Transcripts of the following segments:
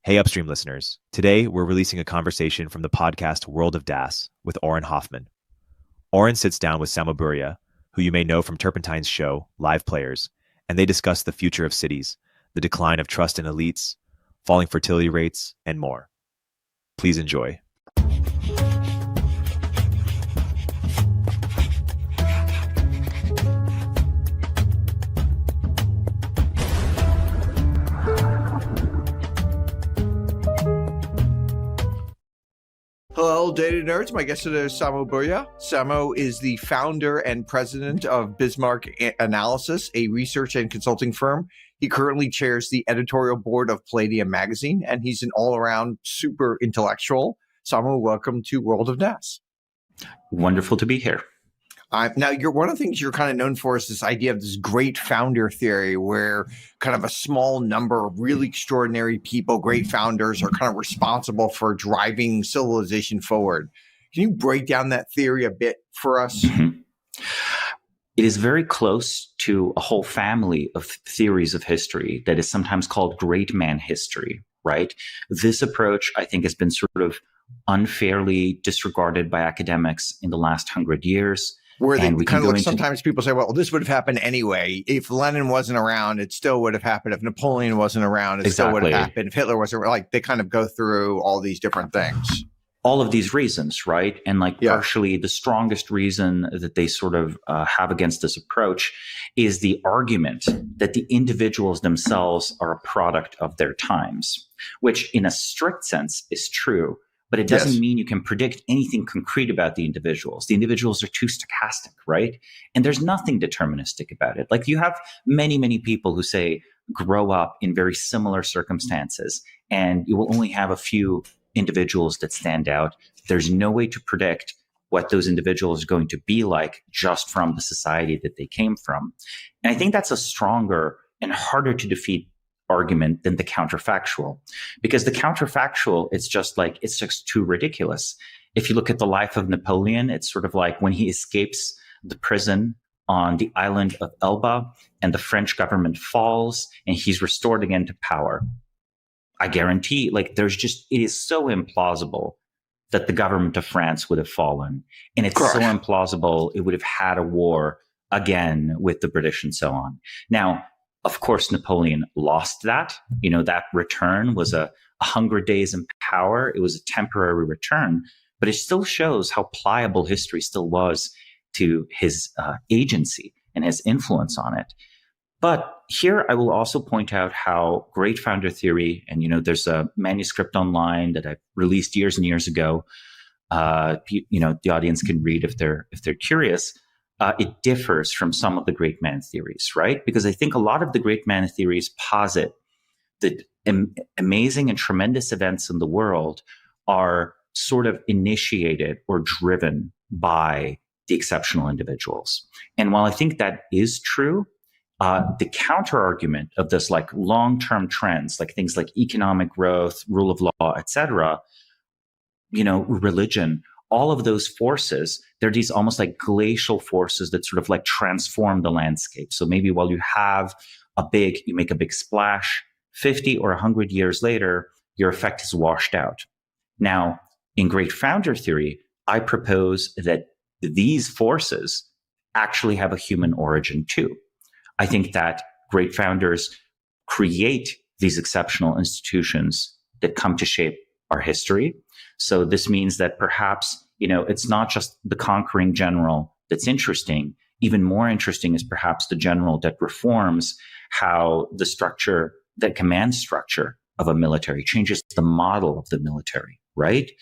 Hey, Upstream listeners. Today, we're releasing a conversation from the podcast World of DaaS with Auren Hoffman. Auren sits down with Samo Burja, who you may know from Turpentine's show, Live Players, and they discuss the future of cities, the decline of trust in elites, falling fertility rates, and more. Please enjoy. Hello, data nerds. My guest today is Samo Burja. Samo is the founder and president of Bismarck Analysis, a research and consulting firm. He currently chairs the editorial board of Palladium magazine, and he's an all-around super intellectual. Samo, welcome to World of DaaS. Wonderful to be here. Now, one of the things you're kind of known for is this idea of this great founder theory where kind of a small number of really extraordinary people, great founders, are kind of responsible for driving civilization forward. Can you break down that theory a bit for us? Mm-hmm. It is very close to a whole family of theories of history that is sometimes called great man history, right? This approach, I think, has been sort of unfairly disregarded by academics in the last 100 years. Where they kind of look, sometimes people say, well, this would have happened anyway. If Lenin wasn't around, it still would have happened. If Napoleon wasn't around, it still would have happened. If Hitler wasn't, like, they kind of go through all these different things. All of these reasons, right? And partially the strongest reason that they sort of have against this approach is the argument that the individuals themselves are a product of their times, which in a strict sense is true. But it doesn't mean you can predict anything concrete about the individuals. The individuals are too stochastic, right? And there's nothing deterministic about it. Like, you have many, many people who say grow up in very similar circumstances, and you will only have a few individuals that stand out. There's no way to predict what those individuals are going to be like just from the society that they came from. And I think that's a stronger and harder to defeat argument than the counterfactual, because the counterfactual, it's just too ridiculous. If you look at the life of Napoleon, it's sort of like when he escapes the prison on the island of Elba and the French government falls and he's restored again to power. I guarantee, it is so implausible that the government of France would have fallen. And it's so implausible it would have had a war again with the British and so on. Now, of course, Napoleon lost that. That return was a 100 days in power. It was a temporary return, but it still shows how pliable history still was to his agency and his influence on it. But here I will also point out how great founder theory, and there's a manuscript online that I released years and years ago. The audience can read if they're curious. It differs from some of the great man theories, right? Because I think a lot of the great man theories posit that amazing and tremendous events in the world are sort of initiated or driven by the exceptional individuals. And while I think that is true, the counter argument of this long-term trends, like things like economic growth, rule of law, etc., religion, all of those forces, they're these almost like glacial forces that sort of transform the landscape. So maybe while you make a big splash, 50 or 100 years later, your effect is washed out. Now, in great founder theory, I propose that these forces actually have a human origin too. I think that great founders create these exceptional institutions that come to shape our history. So this means that perhaps, it's not just the conquering general that's interesting. Even more interesting is perhaps the general that reforms how the command structure of a military changes the model of the military, right?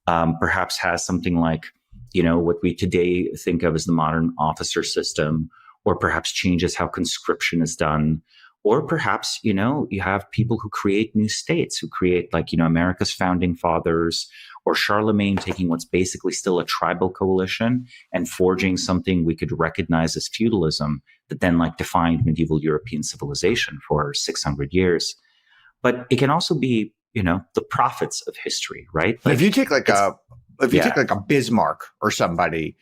Perhaps has something like, what we today think of as the modern officer system, or perhaps changes how conscription is done. Or perhaps, you have people who create new states, who create America's founding fathers, or Charlemagne taking what's basically still a tribal coalition and forging something we could recognize as feudalism that then defined medieval European civilization for 600 years. But it can also be, the prophets of history, right? If you take a Bismarck or somebody,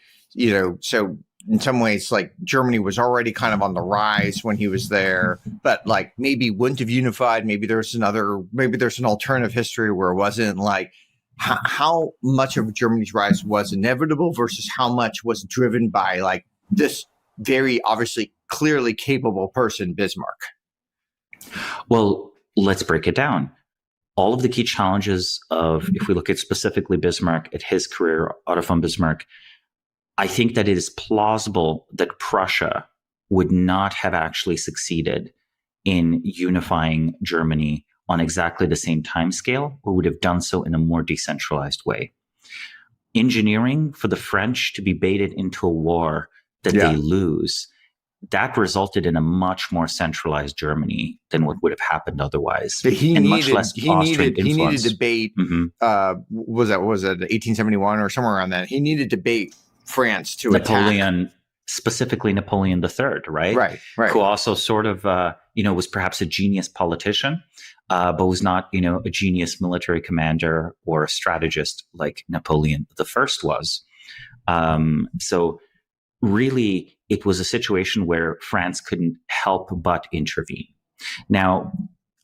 so in some ways, like Germany was already kind of on the rise when he was there, but like maybe wouldn't have unified. Maybe there's an alternative history where it wasn't. Like how much of Germany's rise was inevitable versus how much was driven by like this very obviously clearly capable person, Bismarck. Well, let's break it down. All of the key challenges of, if we look at specifically Bismarck, at his career, Otto von Bismarck, I think that it is plausible that Prussia would not have actually succeeded in unifying Germany on exactly the same timescale, or would have done so in a more decentralized way. Engineering for the French to be baited into a war that they lose, that resulted in a much more centralized Germany than what would have happened otherwise. So he needed to bait. Was it 1871 or somewhere around that? He needed to bait France to Napoleon, attack. specifically Napoleon III, right? Right. Who also sort of, was perhaps a genius politician, but was not, a genius military commander or a strategist like Napoleon I was. So really, it was a situation where France couldn't help but intervene. Now,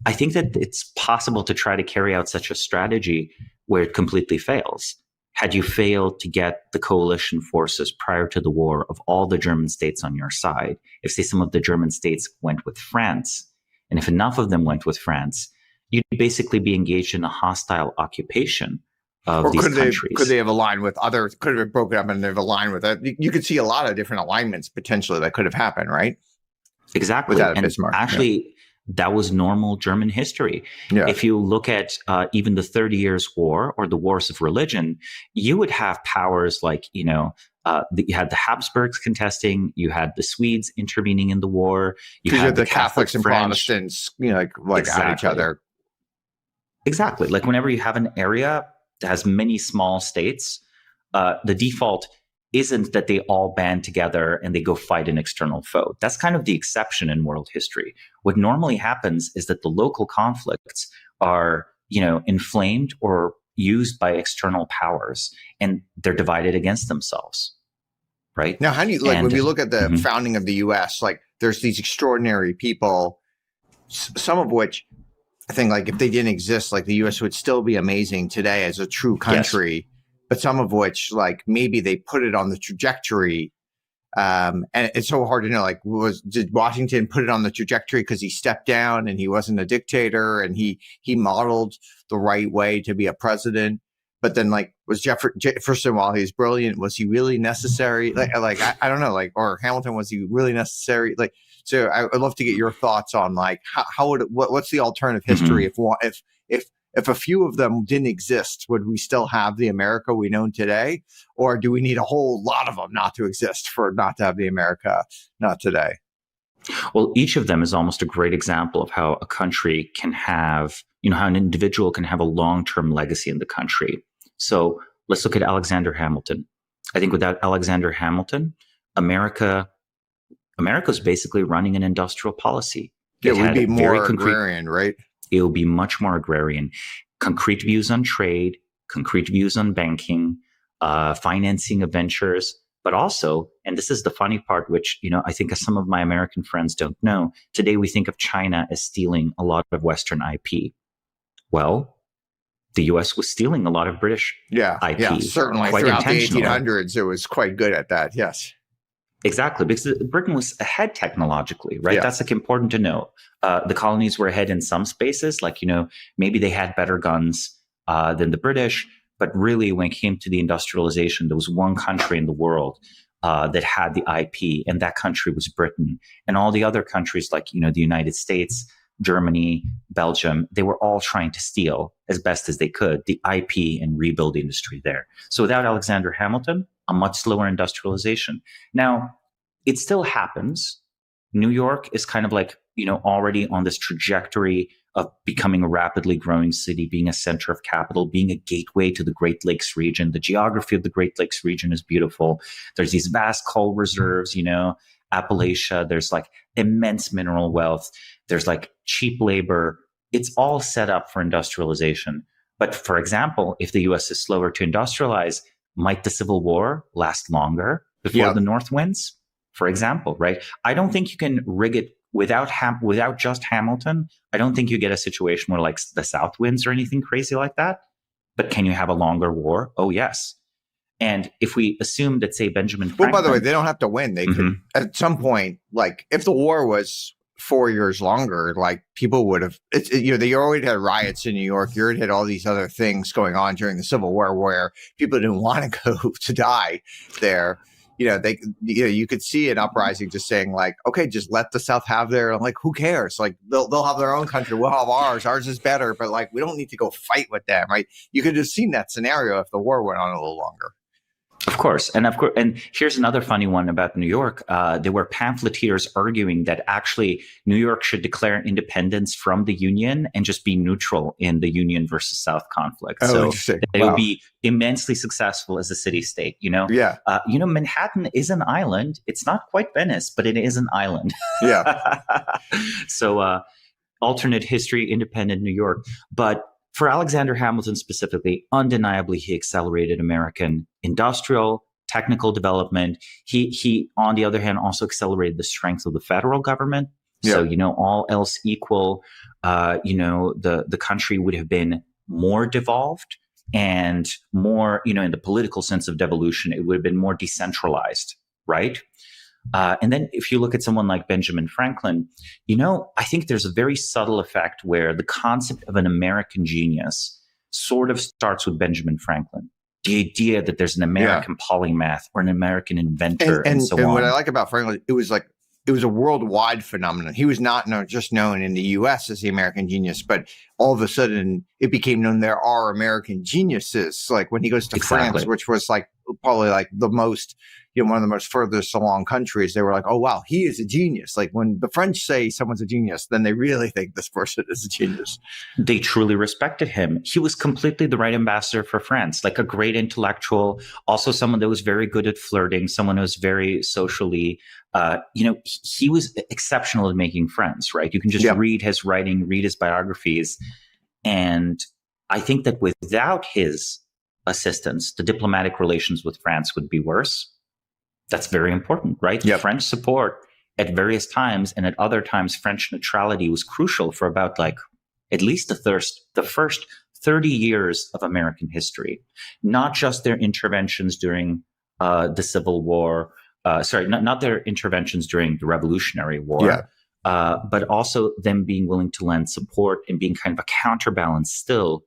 I think that it's possible to try to carry out such a strategy where it completely fails. Had you failed to get the coalition forces prior to the war of all the German states on your side, if, say, some of the German states went with France, and if enough of them went with France, you'd basically be engaged in a hostile occupation of these countries. Could they have aligned with others? Could have broken up and they've aligned with it. You could see a lot of different alignments potentially that could have happened, right? Exactly. Without and Bismarck. Actually, that was normal German history. Yeah. If you look at even the 30 Years' War or the Wars of Religion, you would have powers like, you had the Habsburgs contesting, you had the Swedes intervening in the war, you had the Catholics and French, Protestants, at each other. Exactly. Like whenever you have an area that has many small states, the default isn't that they all band together and they go fight an external foe. That's kind of the exception in world history. What normally happens is that the local conflicts are, inflamed or used by external powers, and they're divided against themselves. Right? Now, how do you, when we look at the founding of the U.S., there's these extraordinary people, some of which I think, if they didn't exist, the U.S. would still be amazing today as a true country. Yes. But some of which, maybe they put it on the trajectory. And it's so hard to know, did Washington put it on the trajectory because he stepped down and he wasn't a dictator and he modeled the right way to be a president? But then, was Jefferson, while he's brilliant, was he really necessary? I don't know, or Hamilton, was he really necessary? So I'd love to get your thoughts on, what's the alternative history if a few of them didn't exist? Would we still have the America we know today, or do we need a whole lot of them not to exist for not to have the America not today? Well, each of them is almost a great example of how a country can have, how an individual can have a long-term legacy in the country. So let's look at Alexander Hamilton. I think without Alexander Hamilton, America's basically running an industrial policy. It would be more agrarian, right? It will be much more agrarian. Concrete views on trade, concrete views on banking, financing of ventures, but also, and this is the funny part, which, I think some of my American friends don't know, today we think of China as stealing a lot of Western IP. Well, the U.S. was stealing a lot of British IP. Yeah, certainly. Throughout the 1800s, it was quite good at that, yes. Exactly, because Britain was ahead technologically, right? Yeah. That's important to know. The colonies were ahead in some spaces, maybe they had better guns than the British, but really when it came to the industrialization, there was one country in the world that had the IP, and that country was Britain. And all the other countries the United States, Germany, Belgium, they were all trying to steal as best as they could the IP and rebuild the industry there. So without Alexander Hamilton, a much slower industrialization. Now, it still happens. New York is kind of already on this trajectory of becoming a rapidly growing city, being a center of capital, being a gateway to the Great Lakes region. The geography of the Great Lakes region is beautiful. There's these vast coal reserves, Appalachia. There's immense mineral wealth. There's cheap labor. It's all set up for industrialization. But for example, if the US is slower to industrialize, might the Civil War last longer before the north wins, for example, right? I don't think you can rig it without just Hamilton. I don't think you get a situation where like the south wins or anything crazy like that. But can you have a longer war? Oh, yes. And if we assume that, say, Benjamin Franklin... Well, by the way, they don't have to win. They could, at some point, like, if the war was 4 years longer, like, people would have... they already had riots in New York. You already had all these other things going on during the Civil War where people didn't want to go to die there. You could see an uprising just saying, like, okay, just let the South have their... Like, who cares? Like, they'll have their own country. We'll have ours. Ours is better. But, like, we don't need to go fight with them, right? You could have seen that scenario if the war went on a little longer. Of course. And here's another funny one about New York. There were pamphleteers arguing that actually New York should declare independence from the Union and just be neutral in the Union versus South conflict. So it would be immensely successful as a city-state, Yeah. Manhattan is an island. It's not quite Venice, but it is an island. Yeah. So alternate history, independent New York. But for Alexander Hamilton specifically, undeniably, he accelerated American industrial, technical development. He, on the other hand, also accelerated the strength of the federal government. Yeah. So, all else equal, the country would have been more devolved and more, in the political sense of devolution, it would have been more decentralized, right? And then if you look at someone like Benjamin Franklin, I think there's a very subtle effect where the concept of an American genius sort of starts with Benjamin Franklin. The idea that there's an American polymath or an American inventor and so on. And what I like about Franklin, it was a worldwide phenomenon. He was not just known in the U.S. as the American genius, but all of a sudden it became known there are American geniuses. Like when he goes to France, which was like probably like the most, one of the most furthest along countries, they were like, oh, wow, he is a genius. Like when the French say someone's a genius, then they really think this person is a genius. They truly respected him. He was completely the right ambassador for France, like a great intellectual, also someone that was very good at flirting, someone who was very socially, he was exceptional at making friends, right? You can just read his writing, read his biographies. And I think that without his assistance, the diplomatic relations with France would be worse. That's very important, right? Yep. French support at various times and at other times, French neutrality was crucial for about at least the first 30 years of American history, not just their interventions during the Civil War. Not their interventions during the Revolutionary War, but also them being willing to lend support and being kind of a counterbalance still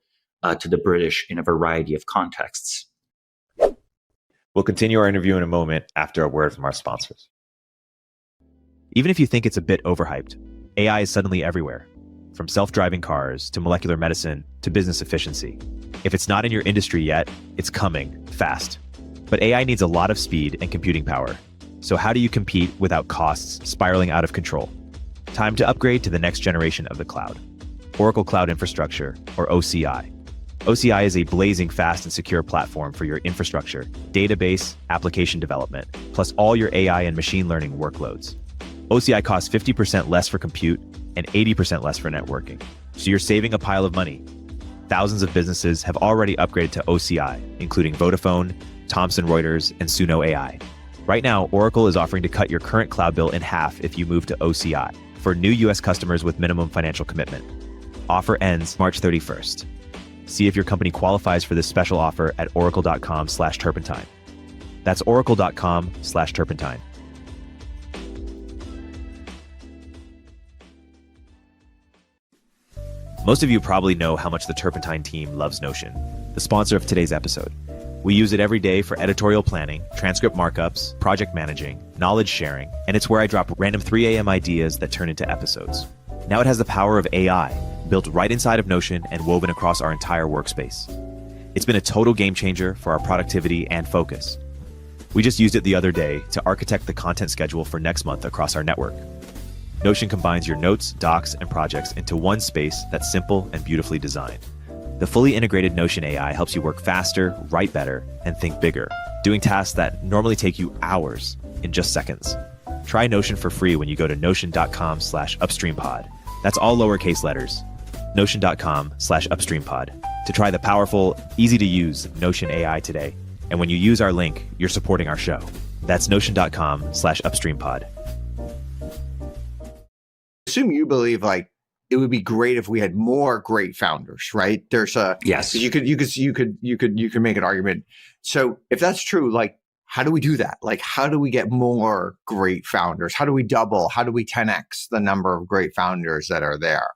to the British in a variety of contexts. We'll continue our interview in a moment after a word from our sponsors. Even if you think it's a bit overhyped, AI is suddenly everywhere, from self-driving cars to molecular medicine to business efficiency. If it's not in your industry yet, it's coming fast. But AI needs a lot of speed and computing power. So how do you compete without costs spiraling out of control? Time to upgrade to the next generation of the cloud. Oracle Cloud Infrastructure, or OCI. OCI is a blazing fast and secure platform for your infrastructure, database, application development, plus all your AI and machine learning workloads. OCI costs 50% less for compute and 80% less for networking. So you're saving a pile of money. Thousands of businesses have already upgraded to OCI, including Vodafone, Thomson Reuters, and Suno AI. Right now, Oracle is offering to cut your current cloud bill in half if you move to OCI for new U.S. customers with minimum financial commitment. Offer ends March 31st. See if your company qualifies for this special offer at oracle.com/turpentine. That's oracle.com/turpentine. Most of you probably know how much the Turpentine team loves Notion, the sponsor of today's episode. We use it every day for editorial planning, transcript markups, project managing, knowledge sharing, and it's where I drop random 3 a.m. ideas that turn into episodes. Now it has the power of AI, built right inside of Notion and woven across our entire workspace. It's been a total game changer for our productivity and focus. We just used it the other day to architect the content schedule for next month across our network. Notion combines your notes, docs, and projects into one space that's simple and beautifully designed. The fully integrated Notion AI helps you work faster, write better, and think bigger, doing tasks that normally take you hours in just seconds. Try Notion for free when you go to notion.com/upstreampod. That's all lowercase letters. Notion.com/upstreampod to try the powerful, easy to use Notion AI today. And when you use our link, you're supporting our show. That's notion.com/upstreampod. Assume you believe like it would be great if we had more great founders, right? There's a yes. You could make an argument. So if that's true, like how do we do that? Like how do we get more great founders? How do we double? How do we 10x the number of great founders that are there?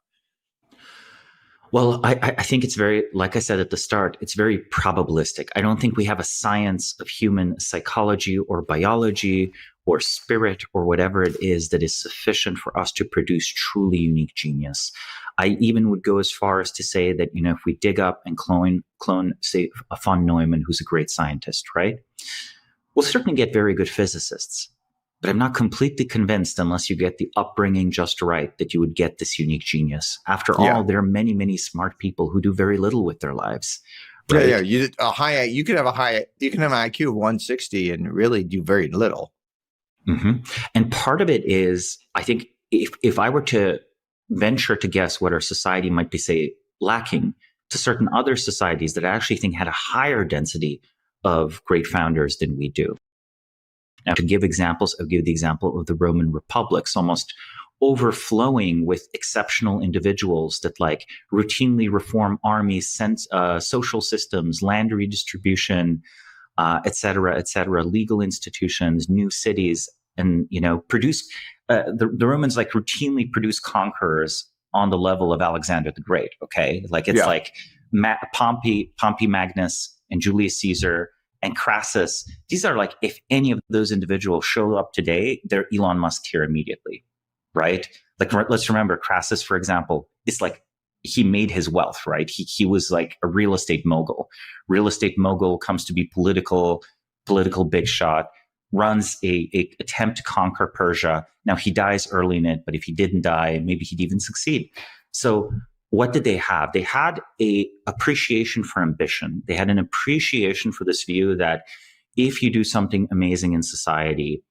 Well, I think it's very, like I said at the start, it's very probabilistic. I don't think we have a science of human psychology or biology or spirit or whatever it is that is sufficient for us to produce truly unique genius. I even would go as far as to say that, if we dig up and clone, say, a von Neumann, who's a great scientist, right? We'll certainly get very good physicists. But I'm not completely convinced, unless you get the upbringing just right, that you would get this unique genius. After all, there are many, many smart people who do very little with their lives. Right? Yeah. You can have an IQ of 160 and really do very little. Mm-hmm. And part of it is, I think, if I were to venture to guess what our society might be, say, lacking to certain other societies that I actually think had a higher density of great founders than we do. Now, to give examples, I'll give the example of the Roman republics, almost overflowing with exceptional individuals that like routinely reform armies, social systems, land redistribution, et cetera, legal institutions, new cities, and, produce, the Romans like routinely produce conquerors on the level of Alexander the Great. Okay. Like it's like Pompey Magnus and Julius Caesar and Crassus. These are like, if any of those individuals show up today, they're Elon Musk here immediately, right? Like, let's remember Crassus, for example, it's like he made his wealth, right? He was like a real estate mogul. Real estate mogul comes to be political big shot, runs a attempt to conquer Persia. Now he dies early in it, but if he didn't die, maybe he'd even succeed. So what did they have? They had a appreciation for ambition. They had an appreciation for this view that if you do something amazing in society,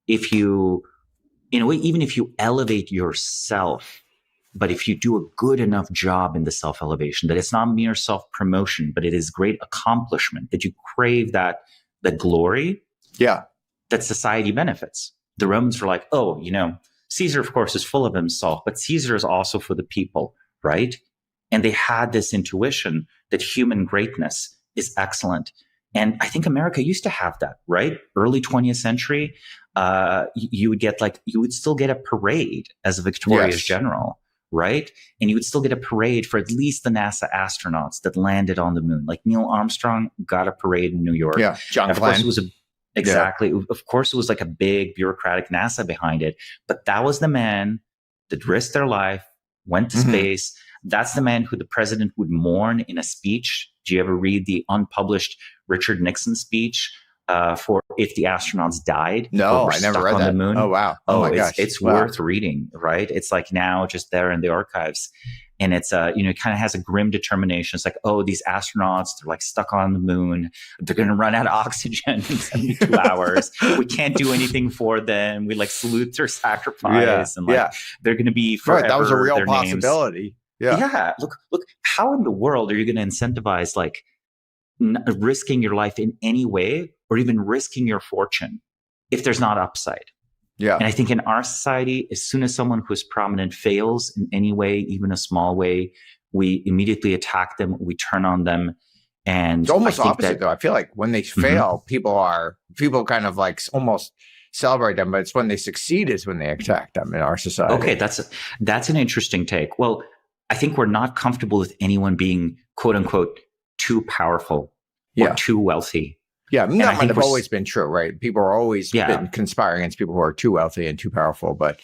if you, in a way, even if you elevate yourself, but if you do a good enough job in the self-elevation, that it's not mere self-promotion, but it is great accomplishment, that you crave that glory, that society benefits. The Romans were like, oh, Caesar, of course, is full of himself, but Caesar is also for the people. Right? And they had this intuition that human greatness is excellent. And I think America used to have that, right? Early 20th century, you would still get a parade as a victorious general, right? And you would still get a parade for at least the NASA astronauts that landed on the moon. Like Neil Armstrong got a parade in New York. Yeah, John Glenn. Of course, it was exactly. Of course, it was like a big bureaucratic NASA behind it. But that was the man that risked their life, went to space. That's the man who the president would mourn in a speech. Do you ever read the unpublished Richard Nixon speech for if the astronauts died? No, I never read that. The moon? Oh, wow. Oh my gosh. It's worth reading, right? It's like now just there in the archives. And it's, it kind of has a grim determination. It's like, oh, these astronauts, they're like stuck on the moon. They're going to run out of oxygen in 72 hours. We can't do anything for them. We like salute their sacrifice. And like, they're going to be forever. Right, that was a real possibility. Yeah. Look, how in the world are you going to incentivize like risking your life in any way or even risking your fortune if there's not upside? Yeah. And I think in our society, as soon as someone who's prominent fails in any way, even a small way, we immediately attack them. We turn on them. And it's almost opposite though. I feel like when they fail, people kind of like almost celebrate them, but it's when they succeed is when they attack them in our society. Okay. That's an interesting take. Well, I think we're not comfortable with anyone being quote unquote too powerful or too wealthy. Yeah, that might have always been true, right? People are always been conspiring against people who are too wealthy and too powerful, but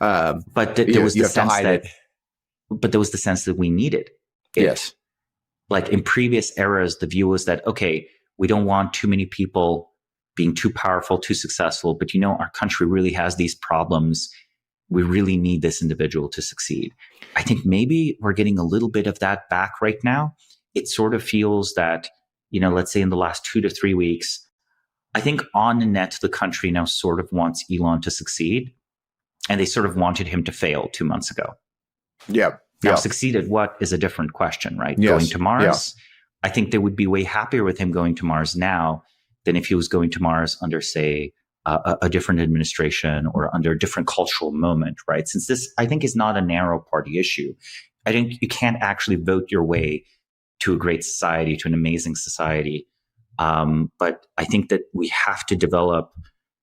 there was the sense that we needed it. Yes. Like in previous eras, the view was that, okay, we don't want too many people being too powerful, too successful, but our country really has these problems. We really need this individual to succeed. I think maybe we're getting a little bit of that back right now. It sort of feels that, let's say in the last 2 to 3 weeks, I think on the net, the country now sort of wants Elon to succeed. And they sort of wanted him to fail 2 months ago. Yeah. Now, succeeded what is a different question, right? Yes. Going to Mars, I think they would be way happier with him going to Mars now than if he was going to Mars under, say, a different administration or under a different cultural moment, right? Since this, I think, is not a narrow party issue. I think you can't actually vote your way to a great society, to an amazing society. But I think that we have to develop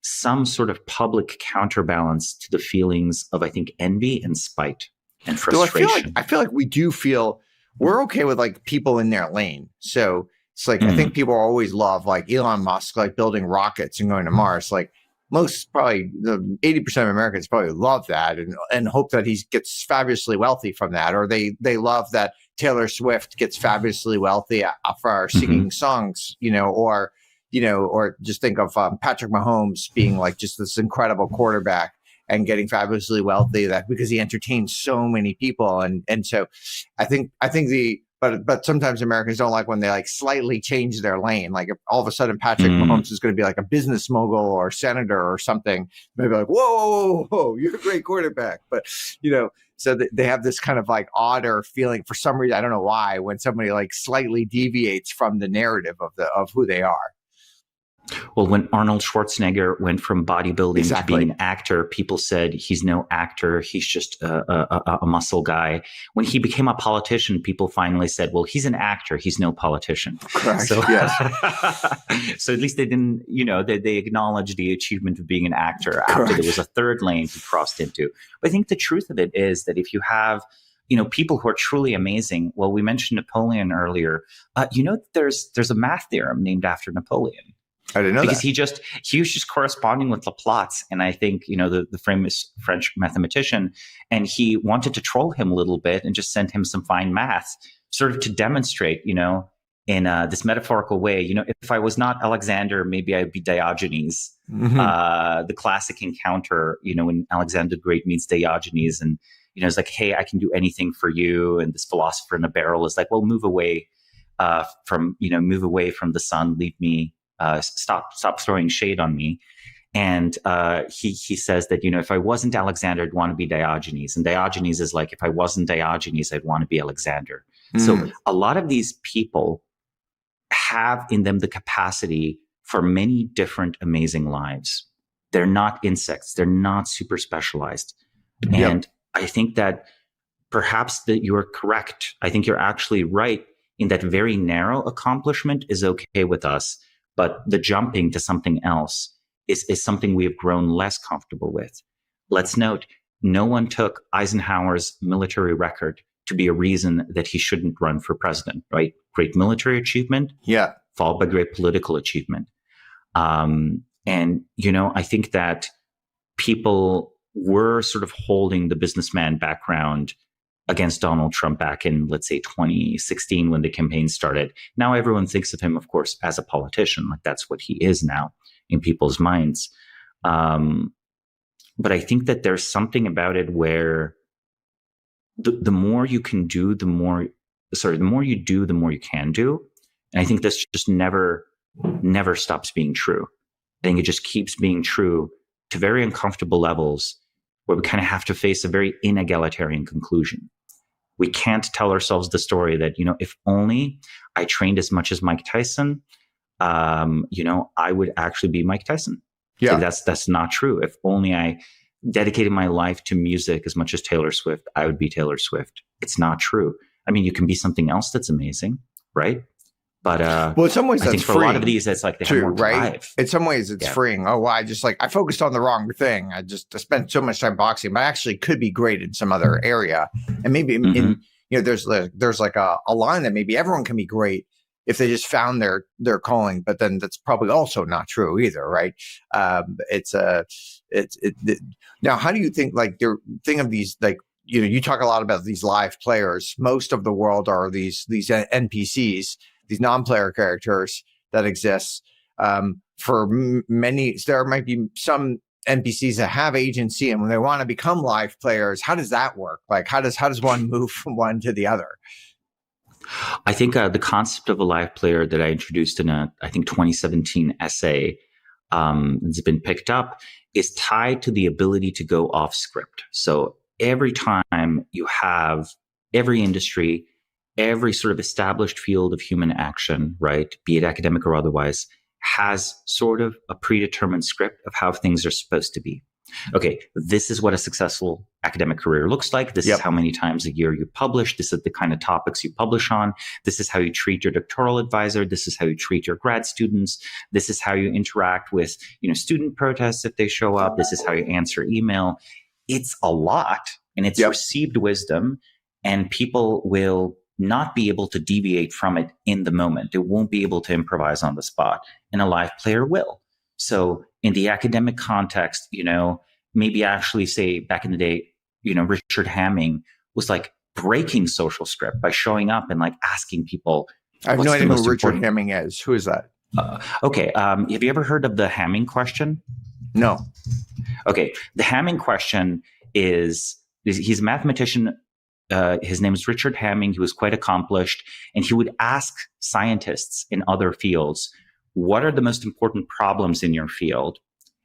some sort of public counterbalance to the feelings of, I think, envy and spite and frustration. I feel like we do feel we're okay with like people in their lane. So it's like, I think people always love like Elon Musk, like building rockets and going to Mars. Like most, probably the 80% of Americans probably love that and hope that he gets fabulously wealthy from that. Or they love that Taylor Swift gets fabulously wealthy for singing songs, or just think of Patrick Mahomes being like just this incredible quarterback and getting fabulously wealthy because he entertains so many people. And so I think but sometimes Americans don't like when they like slightly change their lane. Like if all of a sudden Patrick Mahomes is going to be like a business mogul or senator or something, maybe like, whoa, you're a great quarterback. But, so they have this kind of like odder feeling for some reason. I don't know why, when somebody like slightly deviates from the narrative of who they are. Well, when Arnold Schwarzenegger went from bodybuilding to being an actor, people said he's no actor. He's just a muscle guy. When he became a politician, people finally said, well, he's an actor. He's no politician. Correct. So, yes. So at least they didn't, they acknowledged the achievement of being an actor after there was a third lane he crossed into. But I think the truth of it is that if you have people who are truly amazing, well, we mentioned Napoleon earlier. There's a math theorem named after Napoleon. I didn't know because that. he was just corresponding with Laplace, and I think the famous French mathematician, and he wanted to troll him a little bit and just sent him some fine math, sort of to demonstrate, in this metaphorical way. If I was not Alexander, maybe I'd be Diogenes. The classic encounter, when Alexander the Great meets Diogenes, and it's like, hey, I can do anything for you, and this philosopher in a barrel is like, well, move away from the sun, leave me. Stop throwing shade on me. And he says that, if I wasn't Alexander, I'd want to be Diogenes. And Diogenes is like, if I wasn't Diogenes, I'd want to be Alexander. So a lot of these people have in them the capacity for many different amazing lives. They're not insects. They're not super specialized. And I think that perhaps that you're correct. I think you're actually right in that very narrow accomplishment is okay with us. But the jumping to something else is something we have grown less comfortable with. Let's note, no one took Eisenhower's military record to be a reason that he shouldn't run for president, right? Great military achievement, followed by great political achievement. And, I think that people were sort of holding the businessman background against Donald Trump back in, let's say, 2016 when the campaign started. Now everyone thinks of him, of course, as a politician. Like that's what he is now in people's minds. But I think that there's something about it where the more you can do, the more you do, the more you can do. And I think this just never stops being true. I think it just keeps being true to very uncomfortable levels where we kind of have to face a very inegalitarian conclusion. We can't tell ourselves the story that, if only I trained as much as Mike Tyson, I would actually be Mike Tyson. Yeah. Like that's not true. If only I dedicated my life to music as much as Taylor Swift, I would be Taylor Swift. It's not true. I mean, you can be something else that's amazing, right? But in some ways, I think for a lot of these, it's like they have more drive. In some ways, it's freeing. Oh, I focused on the wrong thing. I spent so much time boxing, but I actually could be great in some other area. And maybe there's like a line that maybe everyone can be great if they just found their calling. But then that's probably also not true either, right? Now, how do you think think of these you talk a lot about these live players. Most of the world are these NPCs. These non-player characters that exist. For many, there might be some NPCs that have agency, and when they want to become live players, how does that work? Like, how does one move from one to the other? I think the concept of a live player that I introduced in a 2017 essay that's been picked up is tied to the ability to go off script. So every time you have every industry, every sort of established field of human action, right, be it academic or otherwise, has sort of a predetermined script of how things are supposed to be. Okay, this is what a successful academic career looks like. This is how many times a year you publish. This is the kind of topics you publish on. This is how you treat your doctoral advisor. This is how you treat your grad students. This is how you interact with, student protests if they show up. This is how you answer email. It's a lot, and it's received wisdom, and people will not be able to deviate from it in the moment. They won't be able to improvise on the spot, and a live player will. So in the academic context, maybe actually say back in the day, Richard Hamming was like breaking social script by showing up and like asking people. I have no idea who Richard Hamming is. Who is that? Okay. Have you ever heard of the Hamming question? No. Okay. The Hamming question he's a mathematician. His name is Richard Hamming. He was quite accomplished, and he would ask scientists in other fields, what are the most important problems in your field?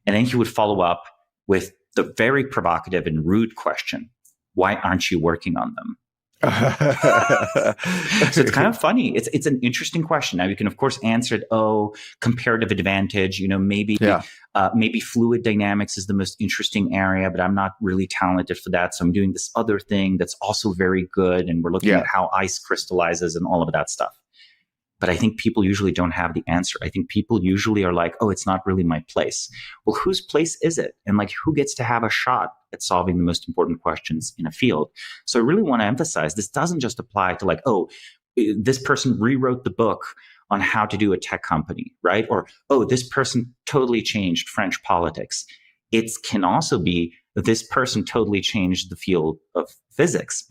And then he would follow up with the very provocative and rude question, why aren't you working on them? So it's kind of funny. It's an interesting question. Now you can of course answer it, comparative advantage, maybe fluid dynamics is the most interesting area, but I'm not really talented for that. So I'm doing this other thing that's also very good. And we're looking at how ice crystallizes and all of that stuff. But I think people usually don't have the answer. I think people usually are like, it's not really my place. Well, whose place is it? And like, who gets to have a shot at solving the most important questions in a field? So I really want to emphasize this doesn't just apply to like, this person rewrote the book on how to do a tech company, right? Or, this person totally changed French politics. It can also be that this person totally changed the field of physics,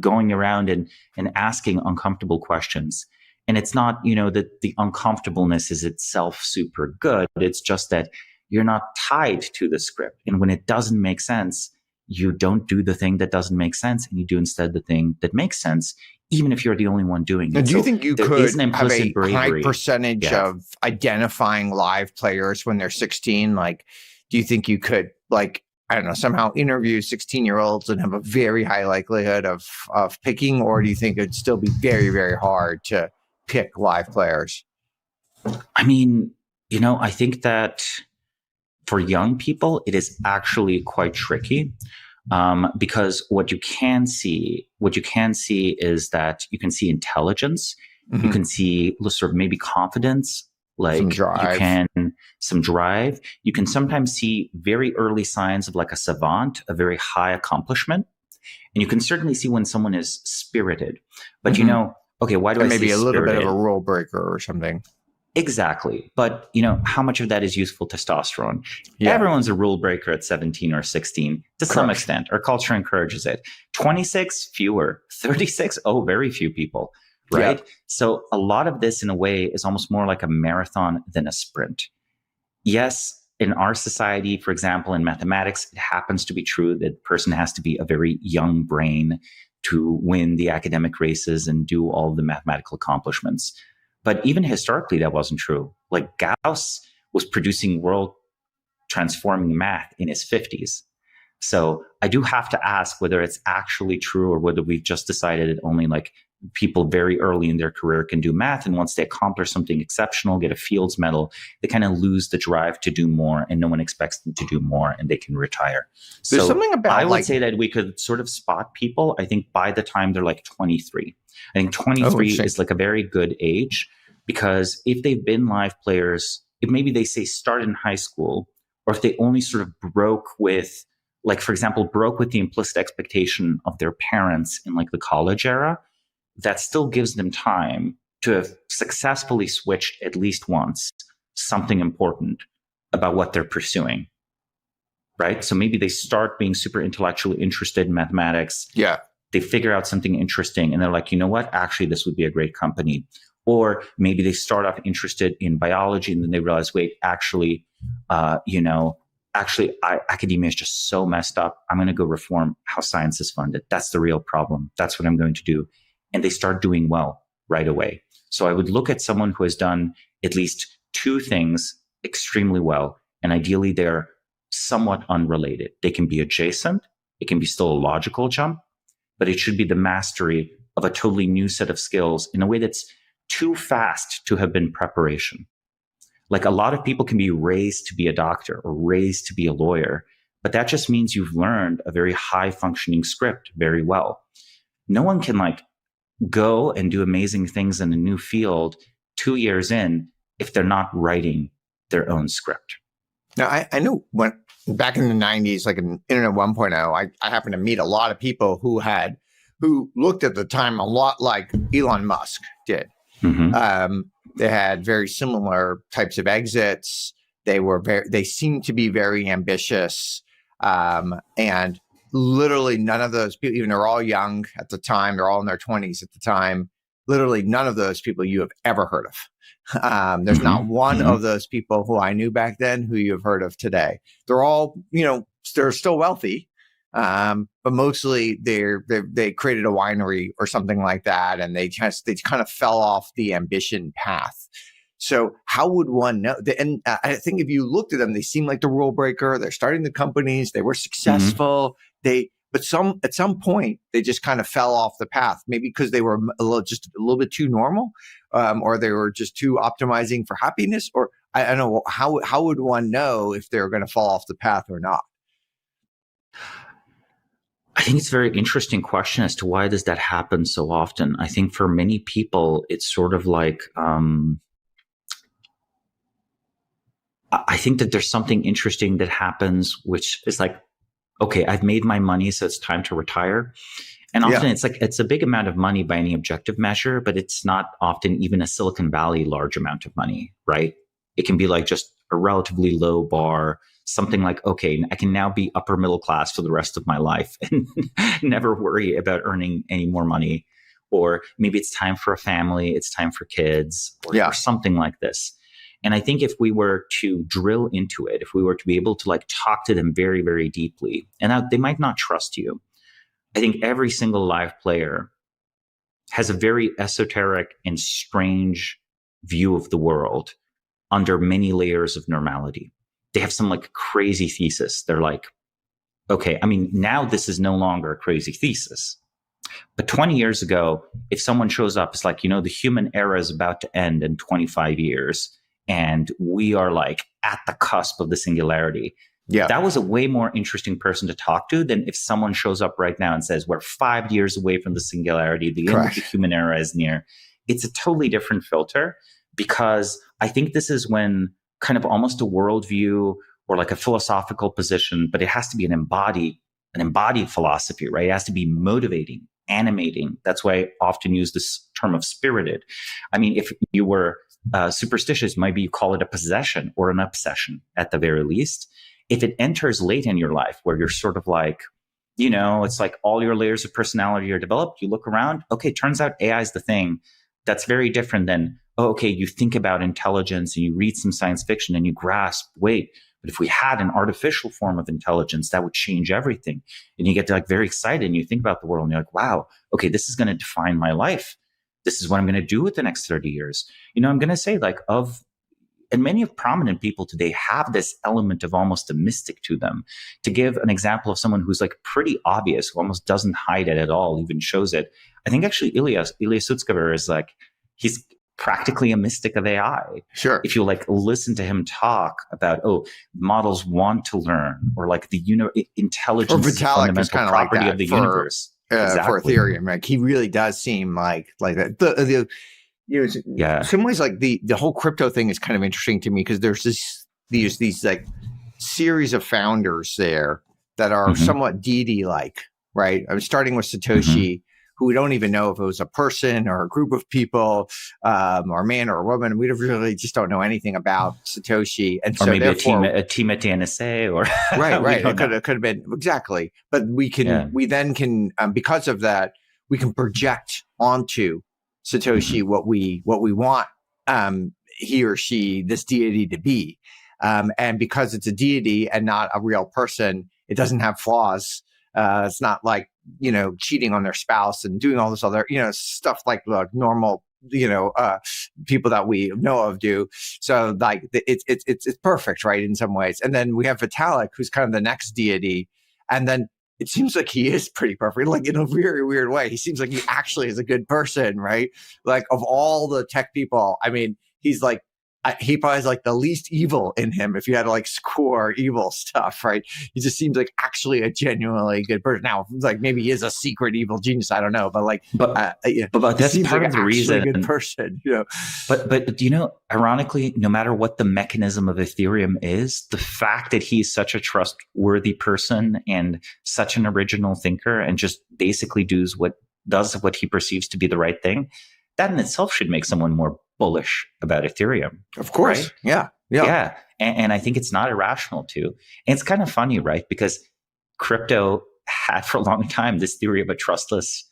going around and asking uncomfortable questions. And it's not, that the uncomfortableness is itself super good. It's just that you're not tied to the script. And when it doesn't make sense, you don't do the thing that doesn't make sense, and you do instead the thing that makes sense, even if you're the only one doing it. Now, do you think you could have a high percentage of identifying live players when they're 16? Like, do you think you could, like, I don't know, somehow interview 16-year-olds and have a very high likelihood of picking? Or do you think it'd still be very, very hard to pick live players? I mean, I think that for young people, it is actually quite tricky, because what you can see is that you can see intelligence, you can see sort of maybe confidence, like some drive. You can sometimes see very early signs of like a savant, a very high accomplishment, and you can certainly see when someone is spirited. But okay, why do I maybe say a little spirited? bit of a rule breaker or something? Exactly. But, how much of that is useful testosterone? Yeah. Everyone's a rule breaker at 17 or 16 to some extent. Our culture encourages it. 26, fewer. 36, very few people, right? Yeah. So a lot of this in a way is almost more like a marathon than a sprint. Yes, in our society, for example, in mathematics, it happens to be true that the person has to be a very young brain to win the academic races and do all the mathematical accomplishments. But even historically, that wasn't true. Like Gauss was producing world transforming math in his 50s. So I do have to ask whether it's actually true or whether we've just decided that only like people very early in their career can do math. And once they accomplish something exceptional, get a Fields Medal, they kind of lose the drive to do more, and no one expects them to do more, and they can retire. There's something about I would say that we could sort of spot people, I think, by the time they're like 23. I think 23 is like a very good age, because if they've been live players, if maybe they say start in high school, or if they only sort of broke with, like, for example, broke with the implicit expectation of their parents in like the college era, that still gives them time to have successfully switched at least once something important about what they're pursuing, right? So maybe they start being super intellectually interested in mathematics. Yeah. They figure out something interesting and they're like, you know what? Actually, this would be a great company. Or maybe they start off interested in biology and then they realize, wait, actually, academia is just so messed up. I'm going to go reform how science is funded. That's the real problem. That's what I'm going to do. And they start doing well right away. So I would look at someone who has done at least two things extremely well. And ideally, they're somewhat unrelated. They can be adjacent. It can be still a logical jump, but it should be the mastery of a totally new set of skills in a way that's too fast to have been preparation. Like a lot of people can be raised to be a doctor or raised to be a lawyer, but that just means you've learned a very high functioning script very well. No one can like go and do amazing things in a new field 2 years in if they're not writing their own script. Now, I knew when back in the 90s, like in Internet 1.0, I happened to meet a lot of people who looked at the time a lot like Elon Musk did. Mm-hmm. They had very similar types of exits. They seemed to be very ambitious. And literally none of those people, even they're all young at the time, they're all in their 20s at the time, literally none of those people you have ever heard of. There's not one of those people who I knew back then who you have heard of today. They're all, they're still wealthy, but mostly they created a winery or something like that, and they kind of fell off the ambition path. So how would one know? And I think if you looked at them, they seem like the rule breaker. They're starting the companies. They were successful. But at some point they just kind of fell off the path. Maybe because they were just a little bit too normal, or they were just too optimizing for happiness. Or I don't know, how would one know if they're going to fall off the path or not? I think it's a very interesting question as to why does that happen so often. I think for many people, it's sort of like, I think that there's something interesting that happens, which is like, okay, I've made my money, so it's time to retire. And often it's a big amount of money by any objective measure, but it's not often even a Silicon Valley large amount of money, right? It can be like just a relatively low bar, something like, okay, I can now be upper middle class for the rest of my life and never worry about earning any more money. Or maybe it's time for a family, it's time for kids, or something like this. And I think if we were to drill into it, if we were to be able to like talk to them very, very deeply, and they might not trust you. I think every single live player has a very esoteric and strange view of the world under many layers of normality. They have some like crazy thesis. They're like, okay, I mean, now this is no longer a crazy thesis. But 20 years ago, if someone shows up, it's like, the human era is about to end in 25 years. And we are like at the cusp of the singularity. Yeah, that was a way more interesting person to talk to than if someone shows up right now and says, we're 5 years away from the singularity. The end of the human era is near. It's a totally different filter, because I think this is when kind of almost a worldview or like a philosophical position, but it has to be an embodied philosophy, right? It has to be motivating, animating. That's why I often use this term of spirited. I mean, if you were superstitious, maybe you call it a possession or an obsession at the very least. If it enters late in your life where you're sort of like, it's like all your layers of personality are developed, you look around, okay, turns out AI is the thing. That's very different than, okay, you think about intelligence and you read some science fiction and you grasp, wait, but if we had an artificial form of intelligence, that would change everything. And you get like very excited and you think about the world and you're like, wow, okay, this is going to define my life. This is what I'm going to do with the next 30 years. I'm going to say and many of prominent people today have this element of almost a mystic to them. To give an example of someone who's like pretty obvious, who almost doesn't hide it at all, even shows it. I think actually Ilya Sutskever is like, he's practically a mystic of AI. Sure. If you like listen to him talk about, models want to learn, or like the intelligence is a fundamental property of the universe. Exactly. For Ethereum, like he really does seem like that. Some ways like the whole crypto thing is kind of interesting to me, because there's these like series of founders there that are somewhat deity-like, right? I was starting with Satoshi, who we don't even know if it was a person or a group of people, or a man or a woman. We really just don't know anything about Satoshi, and or so maybe a team at the NSA, or right. It could have been exactly. But we then can because of that, we can project onto Satoshi what we want he or she, this deity, to be, and because it's a deity and not a real person, it doesn't have flaws. It's not like cheating on their spouse and doing all this other stuff like the normal people that we know of do. So like it's perfect, right, in some ways. And then we have Vitalik, who's kind of the next deity, and then it seems like he is pretty perfect, like in a very weird way. He seems like he actually is a good person, right? Like of all the tech people, I mean, he's like he probably has like the least evil in him if you had to like score evil stuff, right? He just seems like actually a genuinely good person. Now, like maybe he is a secret evil genius. I don't know, but like, but that's part of the reason. A good person, you know. But ironically, no matter what the mechanism of Ethereum is, the fact that he's such a trustworthy person and such an original thinker, and just basically does what he perceives to be the right thing, that in itself should make someone more bullish about Ethereum. Of course. Right? Yeah. And I think it's not irrational too. And it's kind of funny, right? Because crypto had for a long time this theory of a trustless,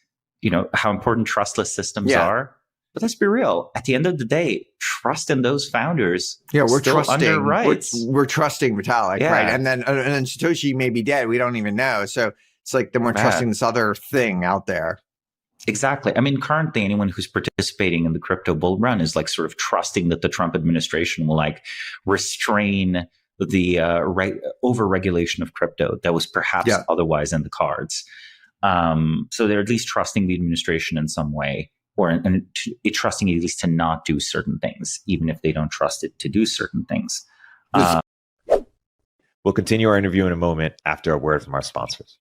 how important trustless systems are. But let's be real. At the end of the day, trust in those founders. Yeah, we're trusting under rights. We're trusting Vitalik, right? And then Satoshi may be dead. We don't even know. So it's like then we're trusting this other thing out there. Exactly. I mean, currently anyone who's participating in the crypto bull run is like sort of trusting that the Trump administration will like restrain the over-regulation of crypto that was perhaps otherwise in the cards. So they're at least trusting the administration in some way, or trusting it at least to not do certain things, even if they don't trust it to do certain things. We'll continue our interview in a moment after a word from our sponsors.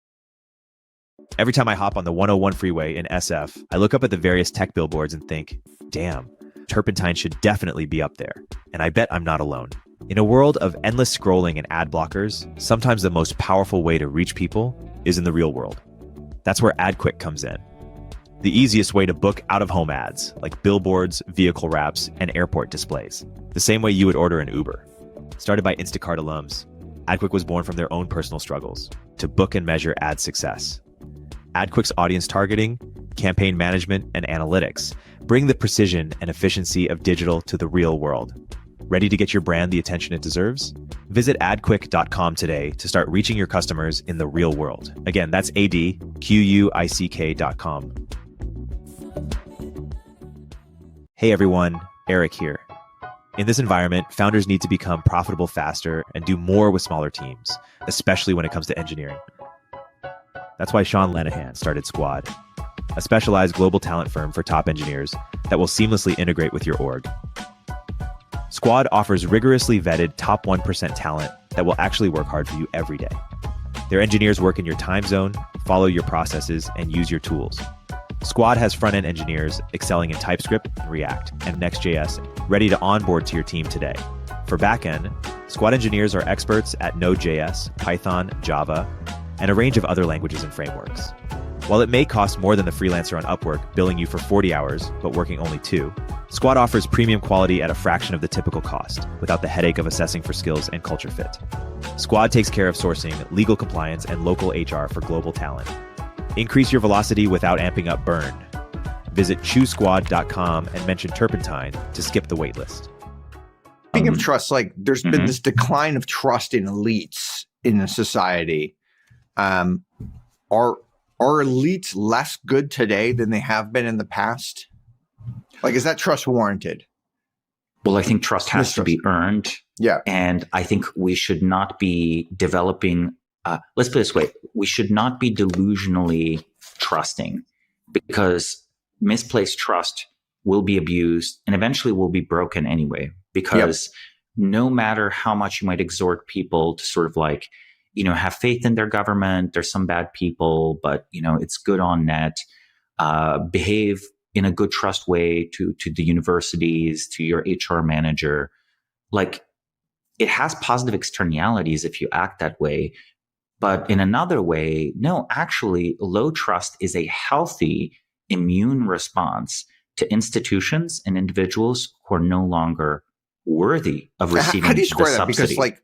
Every time I hop on the 101 freeway in SF, I look up at the various tech billboards and think, damn, turpentine should definitely be up there. And I bet I'm not alone. In a world of endless scrolling and ad blockers, sometimes the most powerful way to reach people is in the real world. That's where Adquick comes in. The easiest way to book out-of-home ads, like billboards, vehicle wraps, and airport displays. The same way you would order an Uber. Started by Instacart alums, Adquick was born from their own personal struggles to book and measure ad success. Adquick's audience targeting, campaign management, and analytics bring the precision and efficiency of digital to the real world. Ready to get your brand the attention it deserves? Visit adquick.com today to start reaching your customers in the real world. Again, that's adquick.com. Hey everyone, Erik here. In this environment, founders need to become profitable faster and do more with smaller teams, especially when it comes to engineering. That's why Sean Lenahan started Squad, a specialized global talent firm for top engineers that will seamlessly integrate with your org. Squad offers rigorously vetted top 1% talent that will actually work hard for you every day. Their engineers work in your time zone, follow your processes, and use your tools. Squad has front-end engineers excelling in TypeScript, React, and Next.js ready to onboard to your team today. For backend, Squad engineers are experts at Node.js, Python, Java, and a range of other languages and frameworks. While it may cost more than the freelancer on Upwork billing you for 40 hours, but working only 2, Squad offers premium quality at a fraction of the typical cost, without the headache of assessing for skills and culture fit. Squad takes care of sourcing, legal compliance, and local HR for global talent. Increase your velocity without amping up burn. Visit choosesquad.com and mention turpentine to skip the waitlist. Speaking of trust, like there's been this decline of trust in elites in a society. Are elites less good today than they have been in the past? Like, is that trust warranted? Well, I think trust has to be earned. Yeah. And I think we should not be developing, let's put it this way, we should not be delusionally trusting, because misplaced trust will be abused and eventually will be broken anyway. Because no matter how much you might exhort people to sort of like, have faith in their government, there's some bad people, but, it's good on net, behave in a good trust way to the universities, to your HR manager. Like, it has positive externalities if you act that way. But in another way, no, actually, low trust is a healthy immune response to institutions and individuals who are no longer worthy of receiving How do you square that? Subsidy. Because like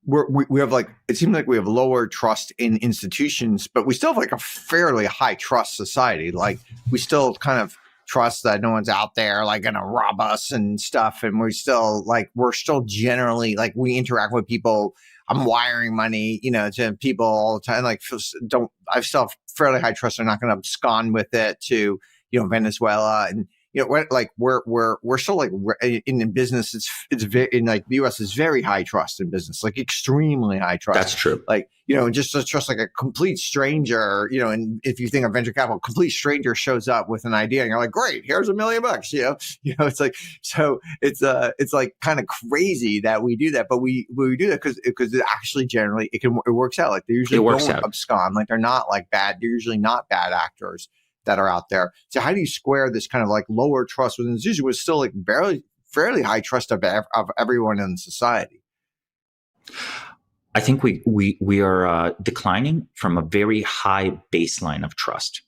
we have like, it seems like we have lower trust in institutions, but we still have like a fairly high trust society. Like we still kind of trust that no one's out there like going to rob us and stuff. And we're still generally like, we interact with people. I'm wiring money, to people all the time. Like I still have fairly high trust. They're not going to abscond with it to, Venezuela. And we're still like in business. It's very in like the U.S. is very high trust in business, like extremely high trust. That's true. Like, just to trust like a complete stranger, and if you think of venture capital, a complete stranger shows up with an idea and you're like, great, here's $1 million. It's like, so it's like kind of crazy that we do that, but we do that because it actually generally it works out. Like they usually don't abscond. Like they're not like bad. They're usually not bad actors that are out there. So how do you square this kind of like lower trust within the institution with still like fairly high trust of everyone in society? I think we are declining from a very high baseline of trust.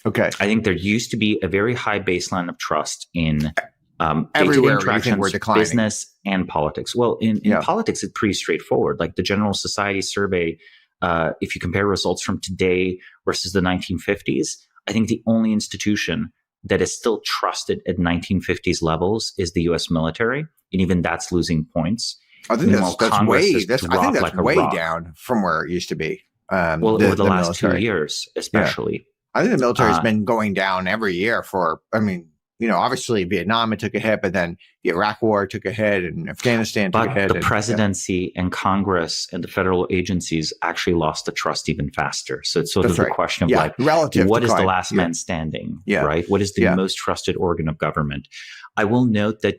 Okay. I think there used to be a very high baseline of trust in everywhere interactions, we're declining. Business and politics. Well, in politics, it's pretty straightforward. Like the General Society survey, if you compare results from today versus the 1950s, I think the only institution that is still trusted at 1950s levels is the U.S. military, and even that's losing points. I think that's way down from where it used to be. Over the last military. 2 years, especially. Yeah. I think the military has been going down every year obviously Vietnam, it took a hit, but then the Iraq War took a hit and Afghanistan took a hit. But the presidency and Congress and the federal agencies actually lost the trust even faster. So it's sort of the question of relative what is the last man standing, right? What is the most trusted organ of government? I will note that,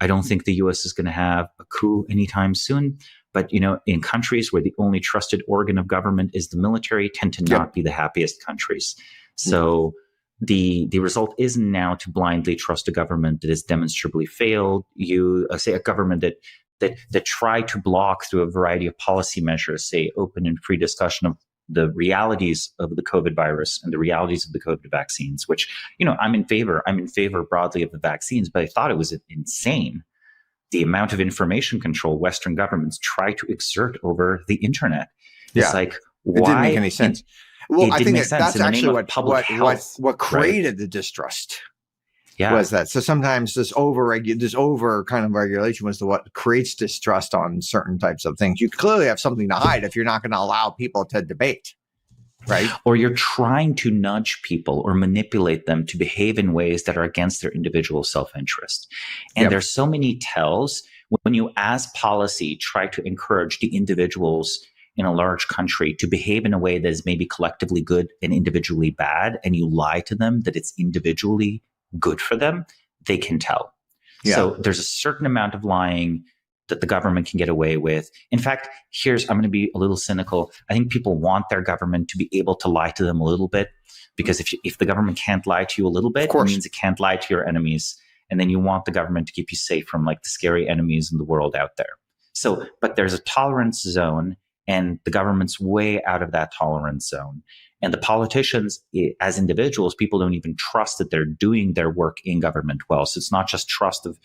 I don't think the U.S. is going to have a coup anytime soon. But, in countries where the only trusted organ of government is the military tend to not be the happiest countries. So the result isn't now to blindly trust a government that has demonstrably failed. You say a government that tried to block through a variety of policy measures, say open and free discussion of the realities of the COVID virus and the realities of the COVID vaccines, which, I'm in favor broadly of the vaccines, but I thought it was insane. The amount of information control Western governments try to exert over the internet. It's like, why? It didn't make any sense. Well, I think that's actually what created the distrust. Yeah. Was that. So sometimes this over kind of regulation was what creates distrust on certain types of things. You clearly have something to hide if you're not going to allow people to debate. Right. Or you're trying to nudge people or manipulate them to behave in ways that are against their individual self-interest. And there's so many tells when you, as policy, try to encourage the individuals in a large country to behave in a way that is maybe collectively good and individually bad, and you lie to them that it's individually good for them, they can tell. Yeah. So there's a certain amount of lying that the government can get away with. In fact, I'm going to be a little cynical. I think people want their government to be able to lie to them a little bit, because if the government can't lie to you a little bit, it means it can't lie to your enemies. And then you want the government to keep you safe from like the scary enemies in the world out there. So, but there's a tolerance zone, and the government's way out of that tolerance zone. And the politicians, as individuals, people don't even trust that they're doing their work in government well. So it's not just trust of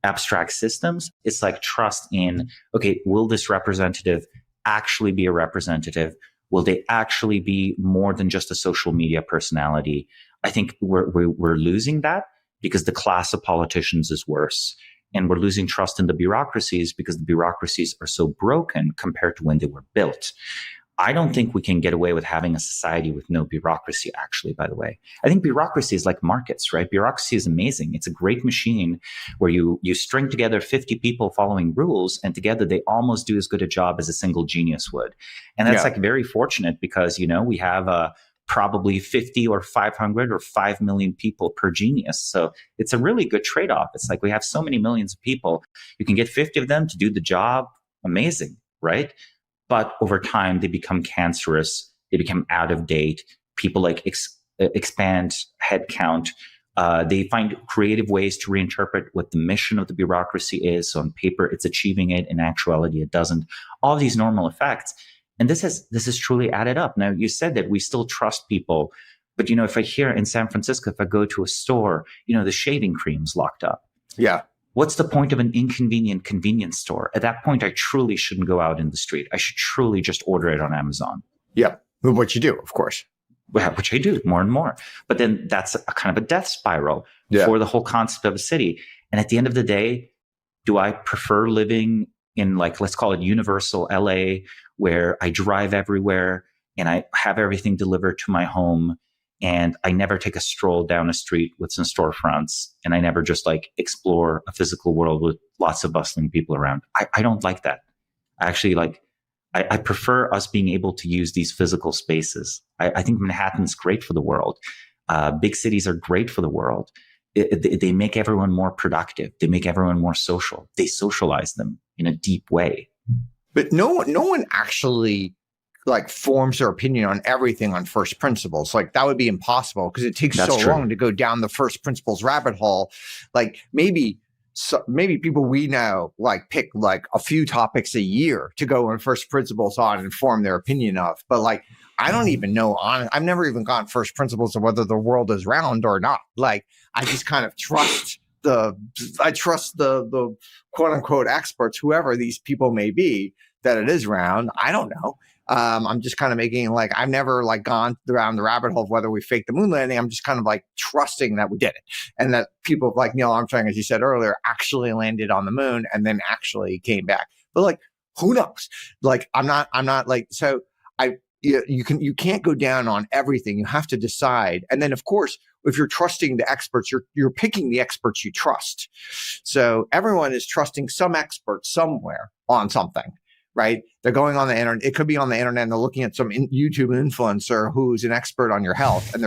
abstract systems. It's like trust in, okay, will this representative actually be a representative? Will they actually be more than just a social media personality? I think we're losing that because the class of politicians is worse. And we're losing trust in the bureaucracies because the bureaucracies are so broken compared to when they were built. I don't think we can get away with having a society with no bureaucracy, actually, by the way. I think bureaucracy is like markets, right? Bureaucracy is amazing. It's a great machine where you string together 50 people following rules, and together they almost do as good a job as a single genius would. And that's like very fortunate because, we have probably 50 or 500 or 5 million people per genius. So it's a really good trade-off. It's like we have so many millions of people. You can get 50 of them to do the job. Amazing, right? But over time, they become cancerous. They become out of date. People expand headcount. They find creative ways to reinterpret what the mission of the bureaucracy is. So on paper, it's achieving it. In actuality, it doesn't. All these normal effects. And this is truly added up. Now, you said that we still trust people. But, if I hear in San Francisco, if I go to a store, the shaving cream's locked up. Yeah. What's the point of an inconvenient convenience store? At that point, I truly shouldn't go out in the street. I should truly just order it on Amazon. Yeah. What you do, of course. Which I do more and more. But then that's a kind of a death spiral for the whole concept of a city. And at the end of the day, do I prefer living in let's call it universal LA, where I drive everywhere and I have everything delivered to my home and I never take a stroll down a street with some storefronts, and I never just like explore a physical world with lots of bustling people around. I don't like that. I actually like, I prefer us being able to use these physical spaces. I think Manhattan's great for the world. Big cities are great for the world. They make everyone more productive. They make everyone more social. They socialize them in a deep way. But no one actually like forms their opinion on everything on first principles. Like that would be impossible because it takes so long to go down the first principles rabbit hole. Like maybe people we know like pick like a few topics a year to go on first principles on and form their opinion of. But like, I don't even know I've never even gotten first principles of whether the world is round or not. Like I just kind of trust the quote unquote experts, whoever these people may be, that it is round. I don't know. I'm just kind of making like, I've never like gone down the rabbit hole of whether we faked the moon landing. I'm just kind of like trusting that we did it and that people like Neil Armstrong, as you said earlier, actually landed on the moon and then actually came back. But like, who knows? Like, I'm not like, so you can't go down on everything. You have to decide. And then of course, if you're trusting the experts, you're picking the experts you trust. So everyone is trusting some expert somewhere on something, right? They're going on the internet. It could be on the internet and they're looking at some YouTube influencer who's an expert on your health, and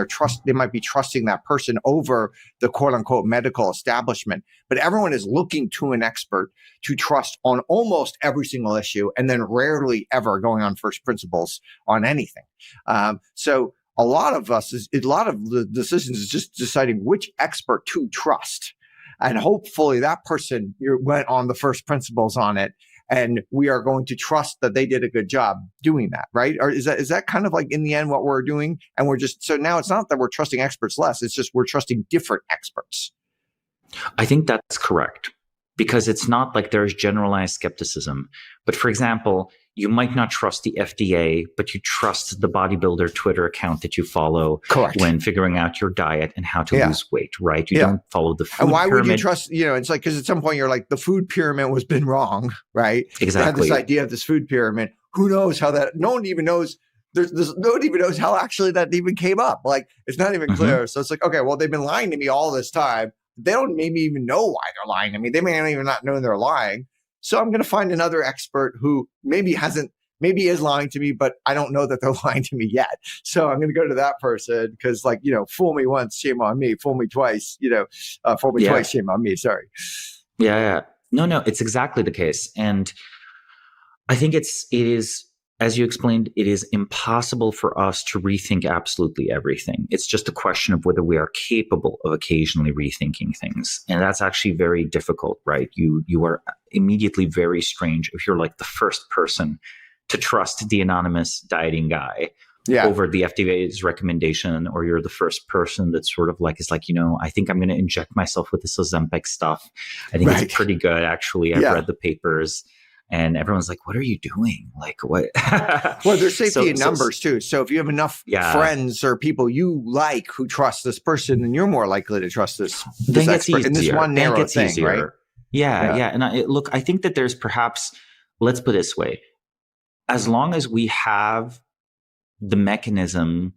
they might be trusting that person over the quote unquote medical establishment. But everyone is looking to an expert to trust on almost every single issue, and then rarely ever going on first principles on anything. So a lot of the decisions is just deciding which expert to trust. And hopefully that person went on the first principles on it. And we are going to trust that they did a good job doing that, right? Or is that kind of like in the end what we're doing? And so now it's not that we're trusting experts less. It's just we're trusting different experts. I think that's correct, because it's not like there's generalized skepticism. But for example, you might not trust the FDA, but you trust the bodybuilder Twitter account that you follow. Correct. When figuring out your diet and how to lose weight, right? You don't follow the food pyramid. And why pyramid. would you trust, it's like, because at some point you're like, the food pyramid has been wrong, right? Exactly. They had this idea of this food pyramid. Who knows how that, no one even knows. No one even knows how actually that even came up. Like, it's not even clear. So it's like, okay, well, they've been lying to me all this time. They don't maybe even know why they're lying to me. They may not even not know they're lying. So I'm going to find another expert who maybe is lying to me, but I don't know that they're lying to me yet. So I'm going to go to that person because, like, fool me once, shame on me. Fool me twice, fool me twice, shame on me. Sorry. Yeah. No, it's exactly the case. And I think it is, as you explained, it is impossible for us to rethink absolutely everything. It's just a question of whether we are capable of occasionally rethinking things. And that's actually very difficult, right? You are immediately very strange if you're like the first person to trust the anonymous dieting guy over the FDA's recommendation, or you're the first person that sort of like is like, I think I'm going to inject myself with this Ozempic stuff. I think it's pretty good, actually. I've read the papers. And everyone's like, what are you doing? Like, what? Well, there's safety in numbers too. So if you have enough friends or people you like who trust this person, then you're more likely to trust this expert in this one narrow thing, easier. Right? Yeah. And I think that there's perhaps, let's put it this way, as long as we have the mechanism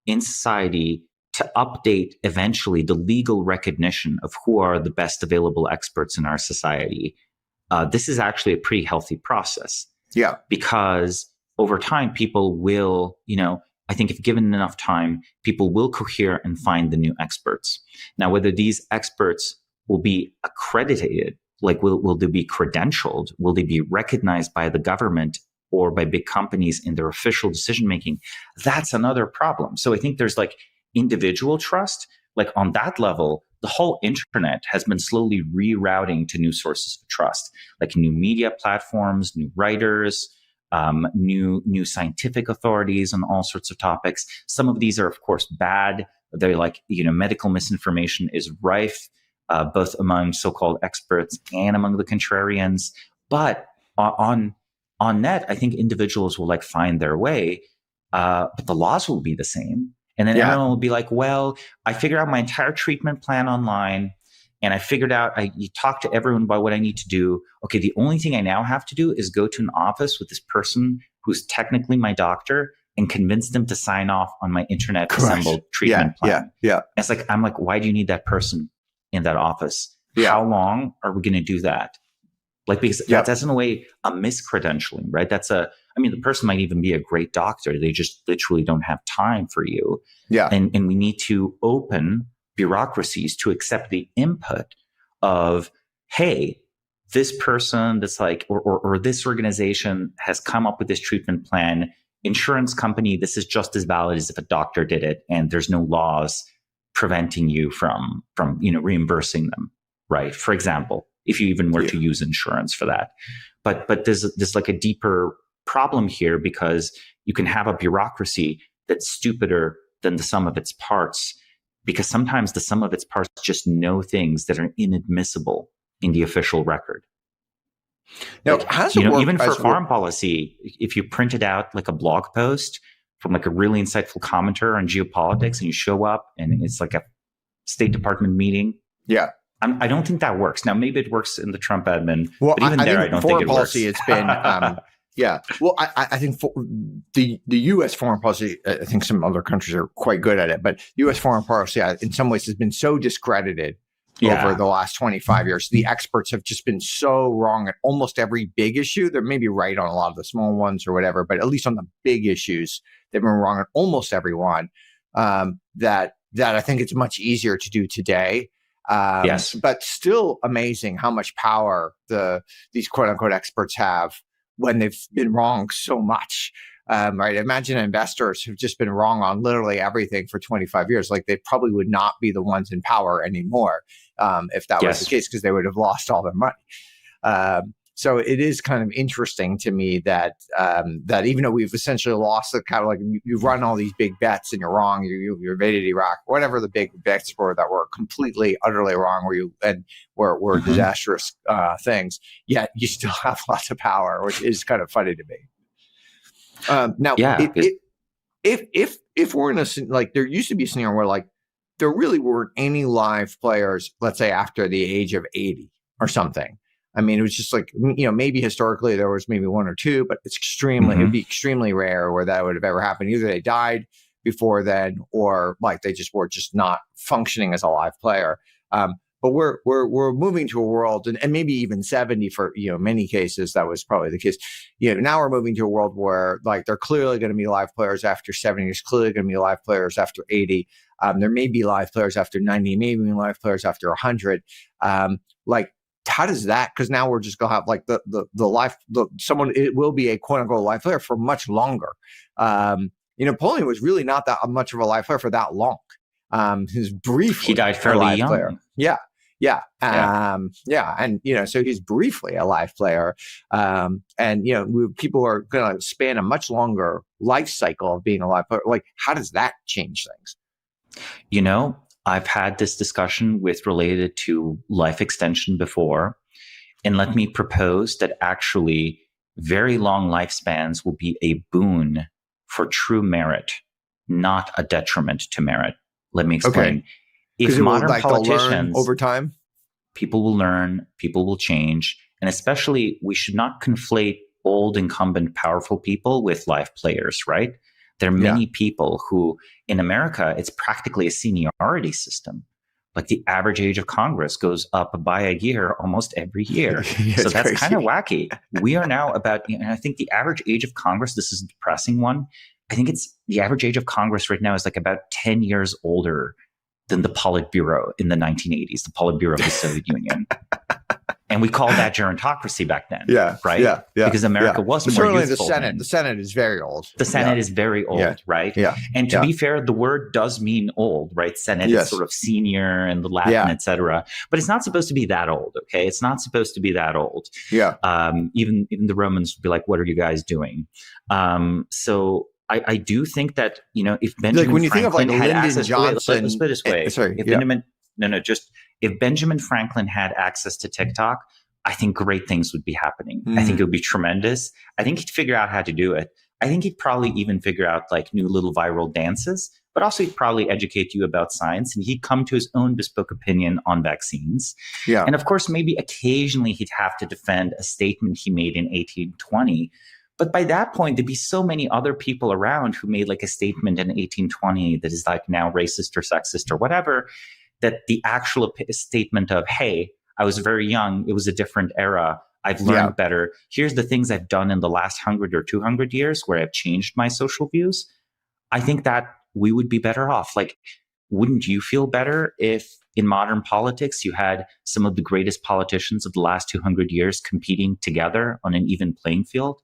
in society to update eventually the legal recognition of who are the best available experts in our society, this is actually a pretty healthy process. Yeah. Because over time, people will, I think if given enough time, people will cohere and find the new experts. Now, whether these experts will be accredited, like will they be credentialed? Will they be recognized by the government or by big companies in their official decision-making? That's another problem. So I think there's like individual trust, like on that level, the whole internet has been slowly rerouting to new sources of trust, like new media platforms, new writers, new scientific authorities on all sorts of topics. Some of these are, of course, bad. They're like, medical misinformation is rife, both among so-called experts and among the contrarians. But on net, I think individuals will like find their way, but the laws will be the same. And then everyone will be like, well, I figured out my entire treatment plan online, and I figured out, you talk to everyone about what I need to do. Okay, the only thing I now have to do is go to an office with this person who's technically my doctor, and convince them to sign off on my internet assembled treatment plan. I'm like, why do you need that person in that office? How long are we going to do that? Like, because that's in a way a miscredentialing, right? The person might even be a great doctor. They just literally don't have time for you. And we need to open bureaucracies to accept the input of, hey, this person that's like, or this organization has come up with this treatment plan. Insurance company, this is just as valid as if a doctor did it, and there's no laws preventing you from reimbursing them, right? For example, if you even were to use insurance for that. But there's like a deeper problem here, because you can have a bureaucracy that's stupider than the sum of its parts, because sometimes the sum of its parts just know things that are inadmissible in the official record. Now, even for foreign policy, if you printed out like a blog post from like a really insightful commenter on geopolitics and you show up and it's like a State Department meeting. I don't think that works. Now, maybe it works in the Trump admin, but even I don't think it policy, works. It's been, Well, I think for the U.S. foreign policy, I think some other countries are quite good at it, but U.S. foreign policy in some ways has been so discredited over the last 25 years. The experts have just been so wrong at almost every big issue. They're maybe right on a lot of the small ones or whatever, but at least on the big issues, they've been wrong on almost every one. That I think it's much easier to do today. But still amazing how much power these quote unquote experts have when they've been wrong so much. Right? Imagine investors who've just been wrong on literally everything for 25 years. Like, they probably would not be the ones in power anymore if that was the case, because they would have lost all their money. So it is kind of interesting to me that that even though we've essentially lost the kind of like you run all these big bets and you're wrong, you invaded Iraq, whatever the big bets were that were completely, utterly wrong, were disastrous things, yet you still have lots of power, which is kind of funny to me. If we're in a, like, there used to be a scenario where like there really weren't any live players, let's say after the age of 80 or something. I mean, it was just like, maybe historically there was maybe one or two, but it's it'd be extremely rare where that would have ever happened. Either they died before then, or like they just were just not functioning as a live player. But we're moving to a world, and maybe even 70 for many cases that was probably the case. Now we're moving to a world where like they're clearly going to be live players after 70. There's clearly going to be live players after 80. There may be live players after 90. Maybe live players after 100. How does that? Because now we're just gonna have like the life. Someone, it will be a quote unquote live player for much longer. Napoleon was really not that much of a live player for that long. He's briefly. He died fairly young. Player. And so he's briefly a live player, and people are going to span a much longer life cycle of being a live player. Like, how does that change things? I've had this discussion related to life extension before, and let me propose that actually very long lifespans will be a boon for true merit, not a detriment to merit. Let me explain. Okay. If modern politicians, over time, people will learn, people will change, and especially we should not conflate old, incumbent, powerful people with live players, right? There are many people who, in America, it's practically a seniority system. Like the average age of Congress goes up by a year almost every year. So that's kind of wacky. We are now about, and I think the average age of Congress, this is a depressing one. I think it's the average age of Congress right now is like about 10 years older than the Politburo in the 1980s, the Politburo of the Soviet Union. And we called that gerontocracy back then, right? Yeah. Because America was more certainly youthful. The Senate is very old. The Senate is very old, right? Yeah. And to be fair, the word does mean old, right? Senate is sort of senior and the Latin, et cetera. But it's not supposed to be that old, okay? It's not supposed to be that old. Yeah. Even the Romans would be like, what are you guys doing? So I do think that, if Benjamin when you Franklin think of like had Lyndon access, Johnson, let's put it this way. If Benjamin Franklin had access to TikTok, I think great things would be happening. I think it would be tremendous. I think he'd figure out how to do it. I think he'd probably even figure out like new little viral dances, but also he'd probably educate you about science, and he'd come to his own bespoke opinion on vaccines. And of course, maybe occasionally he'd have to defend a statement he made in 1820. But by that point, there'd be so many other people around who made like a statement in 1820 that is like now racist or sexist or whatever, that the actual statement of, hey, I was very young, it was a different era, I've learned better, here's the things I've done in the last 100 or 200 years where I've changed my social views, I think that we would be better off. Like, wouldn't you feel better if in modern politics you had some of the greatest politicians of the last 200 years competing together on an even playing field?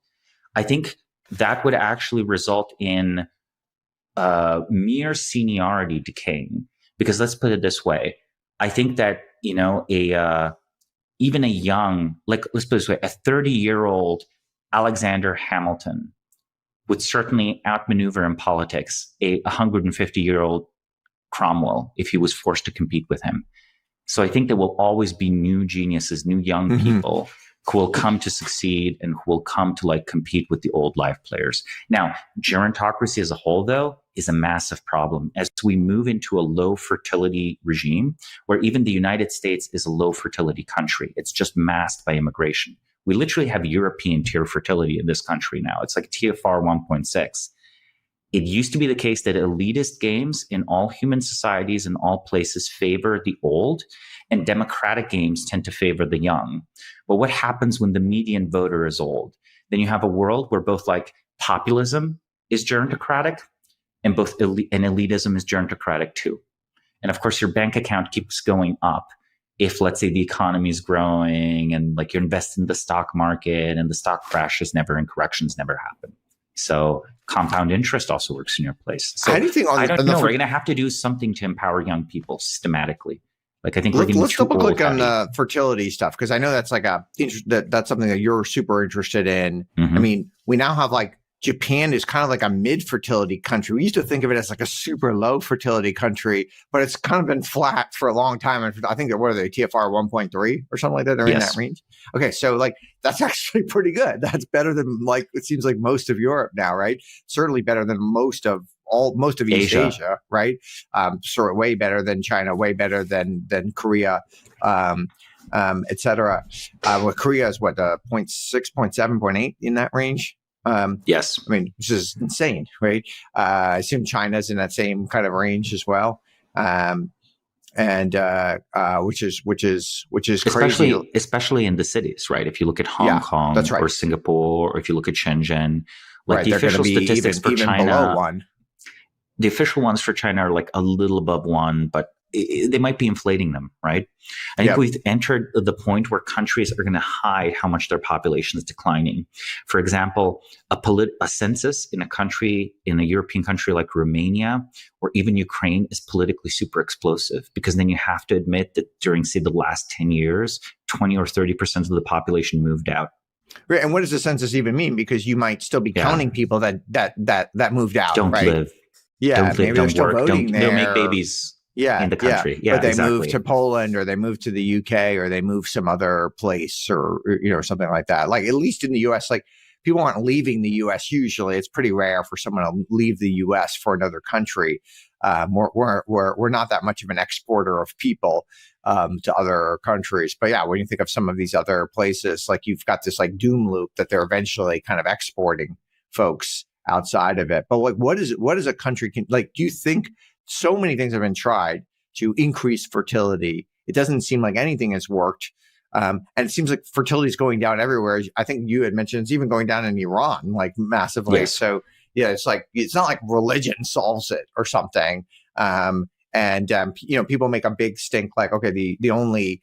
I think that would actually result in mere seniority decaying. Because let's put it this way, I think that, even a young, like, let's put it this way, a 30-year-old Alexander Hamilton would certainly outmaneuver in politics a 150-year-old Cromwell if he was forced to compete with him. So I think there will always be new geniuses, new young people who will come to succeed and who will come to like compete with the old live players. Now, gerontocracy as a whole, though, is a massive problem. As we move into a low fertility regime, where even the United States is a low fertility country, it's just masked by immigration. We literally have European tier fertility in this country now. It's like TFR 1.6. It used to be the case that elitist games in all human societies and all places favor the old, and democratic games tend to favor the young. But what happens when the median voter is old? Then you have a world where both like populism is gerontocratic and elitism is gerontocratic too. And of course, your bank account keeps going up if, let's say, the economy is growing and like you invest in the stock market and the stock crashes never and corrections never happen. So compound interest also works in your place. So how do you think I don't know. We're going to have to do something to empower young people systematically. Like I think let's double click on the fertility stuff, because I know that's like that's something that you're super interested in. I mean, we now have like Japan is kind of like a mid-fertility country. We used to think of it as like a super low fertility country, but it's kind of been flat for a long time. And I think what are they, TFR 1.3 or something like that? They're in that range. Okay, so like that's actually pretty good. That's better than like it seems like most of Europe now, right? Certainly better than most of East Asia, right? Sort of way better than China, way better than Korea, et cetera. Well, Korea is what, 0.6, 0.7, 0.8 in that range. Yes. I mean, which is insane, right? I assume China's in that same kind of range as well. Which is crazy. Especially in the cities, right? If you look at Hong Kong that's right. or Singapore, or if you look at Shenzhen, like right, the official statistics for China, below 1. The official ones for China are like a little above 1, but they might be inflating them, right? I think we've entered the point where countries are going to hide how much their population is declining. For example, a census in a European country like Romania or even Ukraine is politically super explosive, because then you have to admit that during, say, the last 10 years, 20 or 30% of the population moved out. Right. And what does the census even mean? Because you might still be counting people that moved out. Don't live. Yeah. Don't live, maybe they're still voting there. Don't make babies. In the country. But they move to Poland, or they move to the UK, or they move some other place, or something like that. Like at least in the US, like people aren't leaving the US usually. It's pretty rare for someone to leave the US for another country. We're not that much of an exporter of people to other countries. But yeah, when you think of some of these other places, like you've got this like doom loop that they're eventually kind of exporting folks outside of it. But like, what is a country do you think? So many things have been tried to increase fertility. It doesn't seem like anything has worked. And it seems like fertility is going down everywhere. I think you had mentioned it's even going down in Iran, like massively. Yes. So yeah, it's not like religion solves it or something. People make a big stink like, okay, the only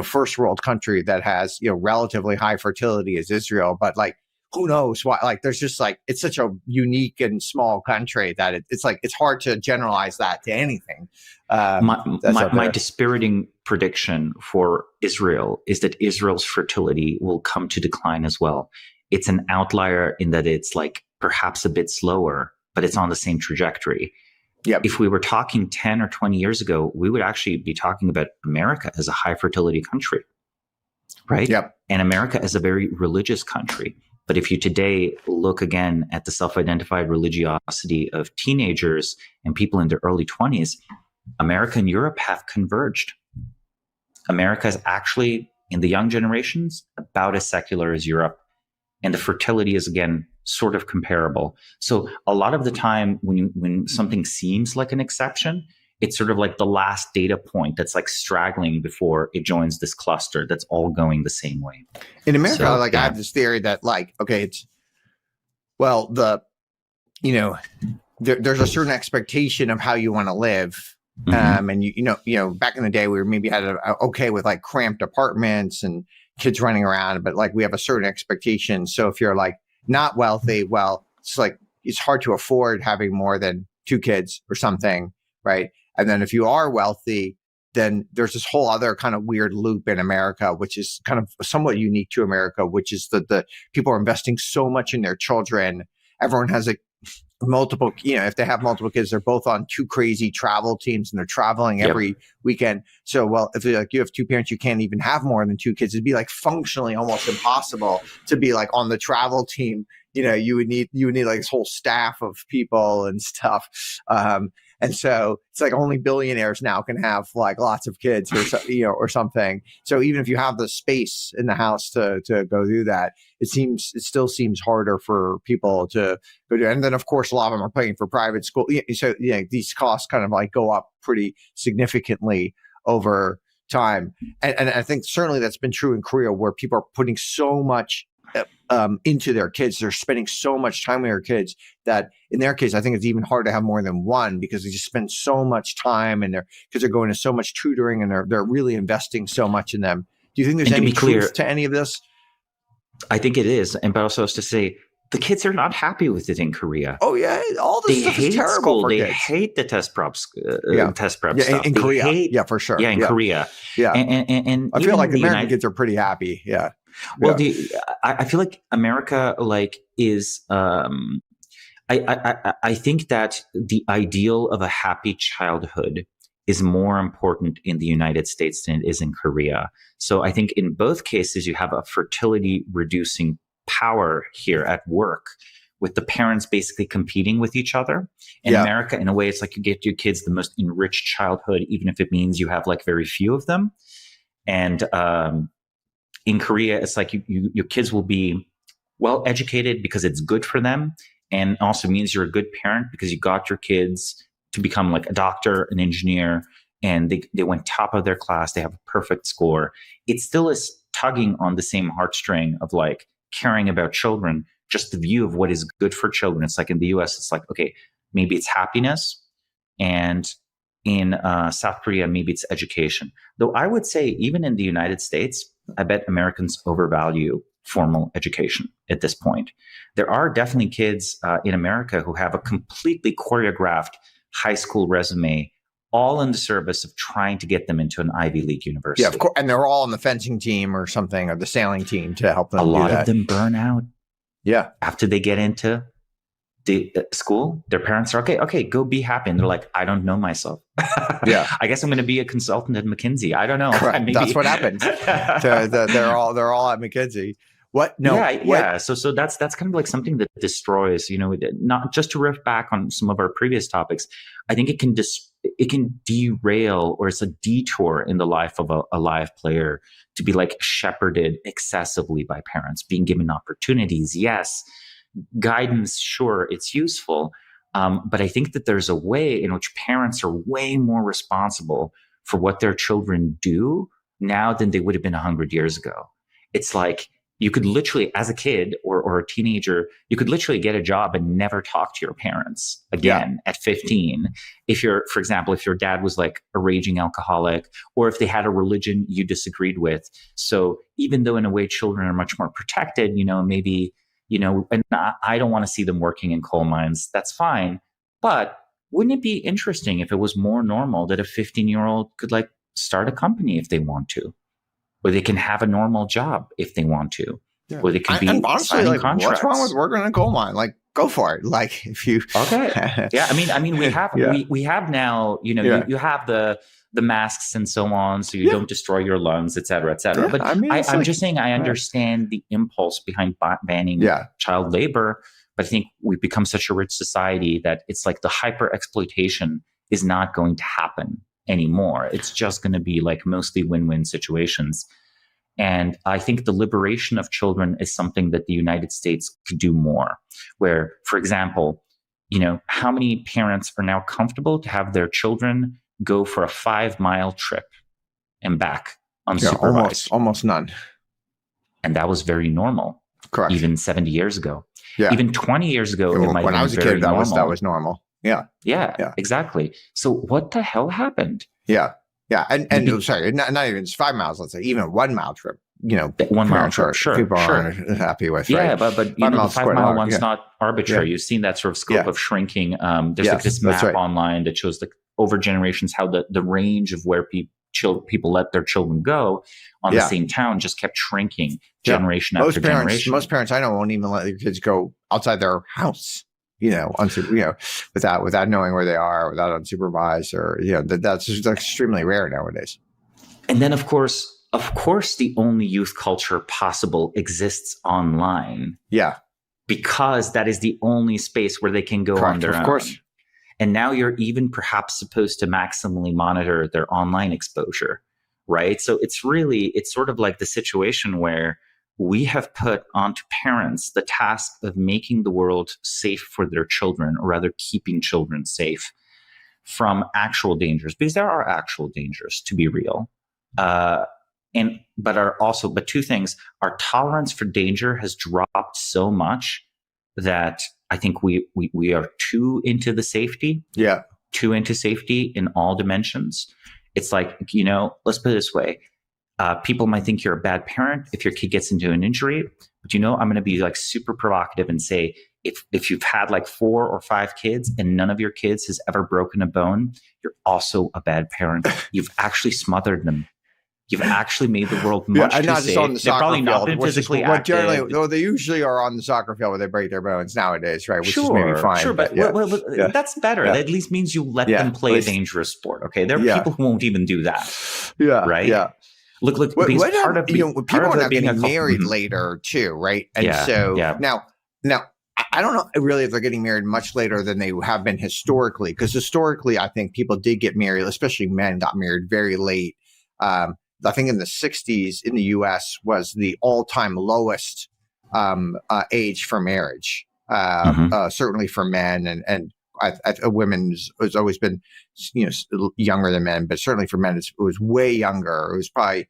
first world country that has relatively high fertility is Israel, but like, who knows why? Like, there's just like, it's such a unique and small country that it's hard to generalize that to anything. My dispiriting prediction for Israel is that Israel's fertility will come to decline as well. It's an outlier in that it's like perhaps a bit slower, but it's on the same trajectory. Yep. If we were talking 10 or 20 years ago, we would actually be talking about America as a high fertility country, right? Yep. And America as a very religious country. But if you today look again at the self-identified religiosity of teenagers and people in their early 20s, America and Europe have converged. America is actually, in the young generations, about as secular as Europe. and the fertility is, again, sort of comparable. So a lot of the time when something seems like an exception, it's sort of like the last data point that's like straggling before it joins this cluster that's all going the same way. In America, I have this theory that there's a certain expectation of how you want to live. And you know, back in the day, we maybe had okay with like cramped apartments and kids running around, but like we have a certain expectation. So if you're like not wealthy, well, it's hard to afford having more than 2 kids or something, right? And then if you are wealthy, then there's this whole other kind of weird loop in America, which is kind of somewhat unique to America, which is that the people are investing so much in their children. Everyone has multiple, if they have multiple kids, they're both on 2 crazy travel teams and they're traveling every weekend. So, well, if you have 2 parents, you can't even have more than 2 kids. It'd be like functionally almost impossible to be like on the travel team. You would need like this whole staff of people and stuff. And so it's like only billionaires now can have like lots of kids or something. So even if you have the space in the house to go do that, it still seems harder for people to go do. And then of course, a lot of them are paying for private school. So these costs kind of like go up pretty significantly over time. And I think certainly that's been true in Korea, where people are putting so much into their kids. They're spending so much time with their kids that in their case, I think it's even hard to have more than one, because they just spend so much time and their kids are going to so much tutoring and they're really investing so much in them. Do you think there's any truth to any of this? I think it is. But also is to say, the kids are not happy with it in Korea. Oh yeah, all this stuff is terrible school. For they kids. hate the test prep stuff. In Korea, for sure. Yeah, in Korea. Yeah, and I feel like American kids are pretty happy. Yeah. Well, I feel like America is. I think that the ideal of a happy childhood is more important in the United States than it is in Korea. So I think in both cases, you have a fertility reducing power here at work, with the parents basically competing with each other. In America, in a way, it's like you get your kids the most enriched childhood, even if it means you have like very few of them. And in Korea, it's like your kids will be well educated because it's good for them, and also means you're a good parent because you got your kids to become like a doctor, an engineer, and they went top of their class. They have a perfect score. It still is tugging on the same heartstring of like caring about children, just the view of what is good for children. It's like in the US, it's like, okay, maybe it's happiness, and in South Korea, maybe it's education. Though I would say even in the United States, I bet Americans overvalue formal education at this point. There are definitely kids in America who have a completely choreographed high school resume, all in the service of trying to get them into an Ivy League university. Yeah, of course. And they're all on the fencing team or something, or the sailing team to help them. A lot of them burn out. Yeah. After they get into the school, their parents are okay, go be happy. And they're like, I don't know myself. Yeah. I guess I'm going to be a consultant at McKinsey. I don't know. Maybe. That's what happened. They're all at McKinsey. What? No. Yeah. So that's kind of like something that destroys, not just to riff back on some of our previous topics. I think it can derail, or it's a detour in the life of a live player to be like shepherded excessively by parents, being given opportunities. Yes. Guidance, sure, it's useful. But I think that there's a way in which parents are way more responsible for what their children do now than they would have been 100 years ago. It's like you could literally, as a kid or a teenager, you could literally get a job and never talk to your parents again at 15. For example, if your dad was like a raging alcoholic, or if they had a religion you disagreed with. So even though in a way children are much more protected, maybe, and I don't want to see them working in coal mines. That's fine. But wouldn't it be interesting if it was more normal that a 15-year-old could like start a company if they want to? Or they can have a normal job if they want to. Yeah. Or they can be honestly, signing contracts. What's wrong with working in a coal mine? Like, go for it. Like, if you okay, yeah. I mean, we have we have now. You have the masks and so on, so you don't destroy your lungs, et cetera, et cetera. But I'm just saying, I understand the impulse behind banning child labor. But I think we've become such a rich society that it's like the hyper exploitation is not going to happen anymore. It's just going to be like mostly win-win situations. And I think the liberation of children is something that the United States could do more, where, for example, how many parents are now comfortable to have their children go for a 5-mile trip and back unsupervised? Almost none. And that was very normal. Correct. Even 70 years ago. Yeah. Even 20 years ago, it might have been when I was a kid, that was normal. Yeah. Yeah, exactly. So what the hell happened? Yeah. Yeah. And sorry, not even just 5 miles, let's say, even 1 mile trip, 1 mile trip, sure. People aren't happy with, yeah, right? but the 5-mile one's not arbitrary. Yeah. You've seen that sort of scope of shrinking. There's like this map online that shows over generations how the range of where people let their children go on the same town just kept shrinking generation after generation. Most parents I know won't even let their kids go outside their house, without knowing where they are, without unsupervised, or that's just extremely rare nowadays. And then of course, the only youth culture possible exists online. Yeah, because that is the only space where they can go on their own. Of course. And now you're even perhaps supposed to maximally monitor their online exposure, right? So it's sort of like the situation where we have put onto parents the task of making the world safe for their children, or rather keeping children safe from actual dangers, because there are actual dangers, to be real. But two things: our tolerance for danger has dropped so much that I think we are too into the safety. Yeah. Too into safety in all dimensions. It's like, let's put it this way. People might think you're a bad parent if your kid gets into an injury, but I'm going to be like super provocative and say, if you've had like 4 or 5 kids and none of your kids has ever broken a bone, you're also a bad parent. You've actually smothered them. You've actually made the world much too not safe. Just on the They're probably not been physically active. They usually are on the soccer field where they break their bones nowadays, right? Which is maybe fine. Sure, but that's better. That at least means you let them play a dangerous sport. Okay, there are people who won't even do that. Yeah, right. Yeah. Look. What part of people are now getting married later too, right? And now. I don't know really if they're getting married much later than they have been historically, because historically, I think people did get married, especially men got married very late. I think in the 60s in the U.S. was the all-time lowest age for marriage, certainly for men, and women has always been younger than men, but certainly for men it was way younger. It was probably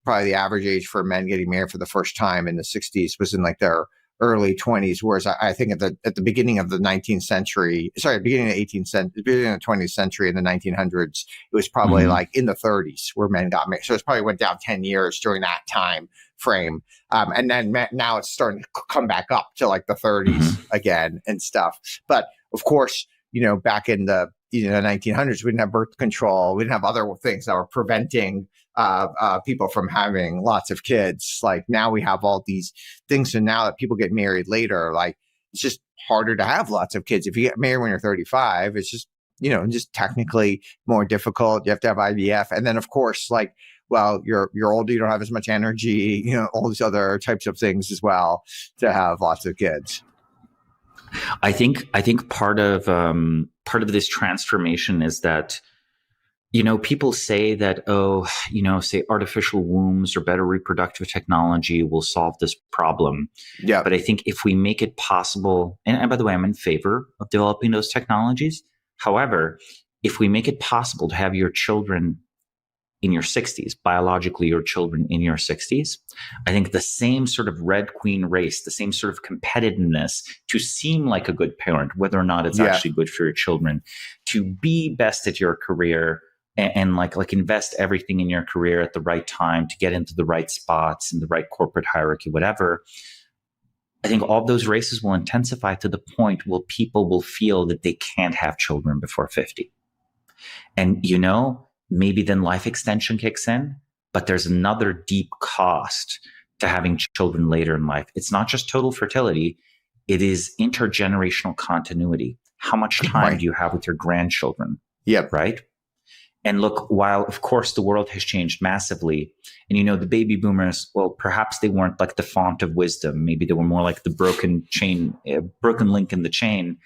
the average age for men getting married for the first time in the 60s was in like their early 20s, whereas I think at the beginning of the 19th century, beginning of the 20th century in the 1900s, it was probably like in the 30s where men got married. So it probably went down 10 years during that time frame. And then now it's starting to come back up to like the 30s again and stuff. But of course, back in the 1900s, we didn't have birth control. We didn't have other things that were preventing people from having lots of kids. Like now we have all these things. And now that people get married later, like it's just harder to have lots of kids. If you get married when you're 35, it's just, just technically more difficult. You have to have IVF. And then of course, like, well, you're older, you don't have as much energy, all these other types of things as well to have lots of kids. I think part of this transformation is that, people say that, say artificial wombs or better reproductive technology will solve this problem. Yeah. But I think if we make it possible, and by the way, I'm in favor of developing those technologies. However, if we make it possible to have your children in your 60s, biologically your children in your 60s, I think the same sort of red queen race, the same sort of competitiveness to seem like a good parent, whether or not it's actually good for your children, to be best at your career and like invest everything in your career at the right time to get into the right spots in the right corporate hierarchy, whatever. I think all of those races will intensify to the point where people will feel that they can't have children before 50. And, maybe then life extension kicks in, but there's another deep cost to having children later in life. It's not just total fertility. It is intergenerational continuity. How much time do you have with your grandchildren? Yep. Right. And look, while of course the world has changed massively, and the baby boomers, well, perhaps they weren't like the font of wisdom. Maybe they were more like the broken link in the chain.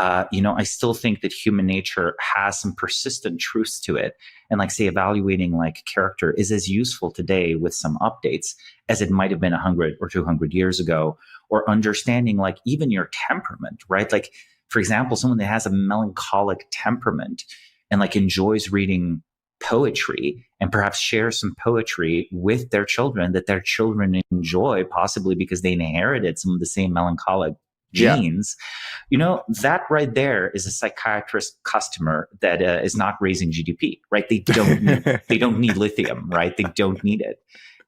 I still think that human nature has some persistent truths to it. And like, say, evaluating like character is as useful today with some updates as it might have been 100 or 200 years ago, or understanding like even your temperament, right? Like, for example, someone that has a melancholic temperament and like enjoys reading poetry and perhaps shares some poetry with their children that their children enjoy, possibly because they inherited some of the same melancholic genes. That right there is a psychiatrist customer that is not raising GDP, right? They don't need lithium, right? They don't need it,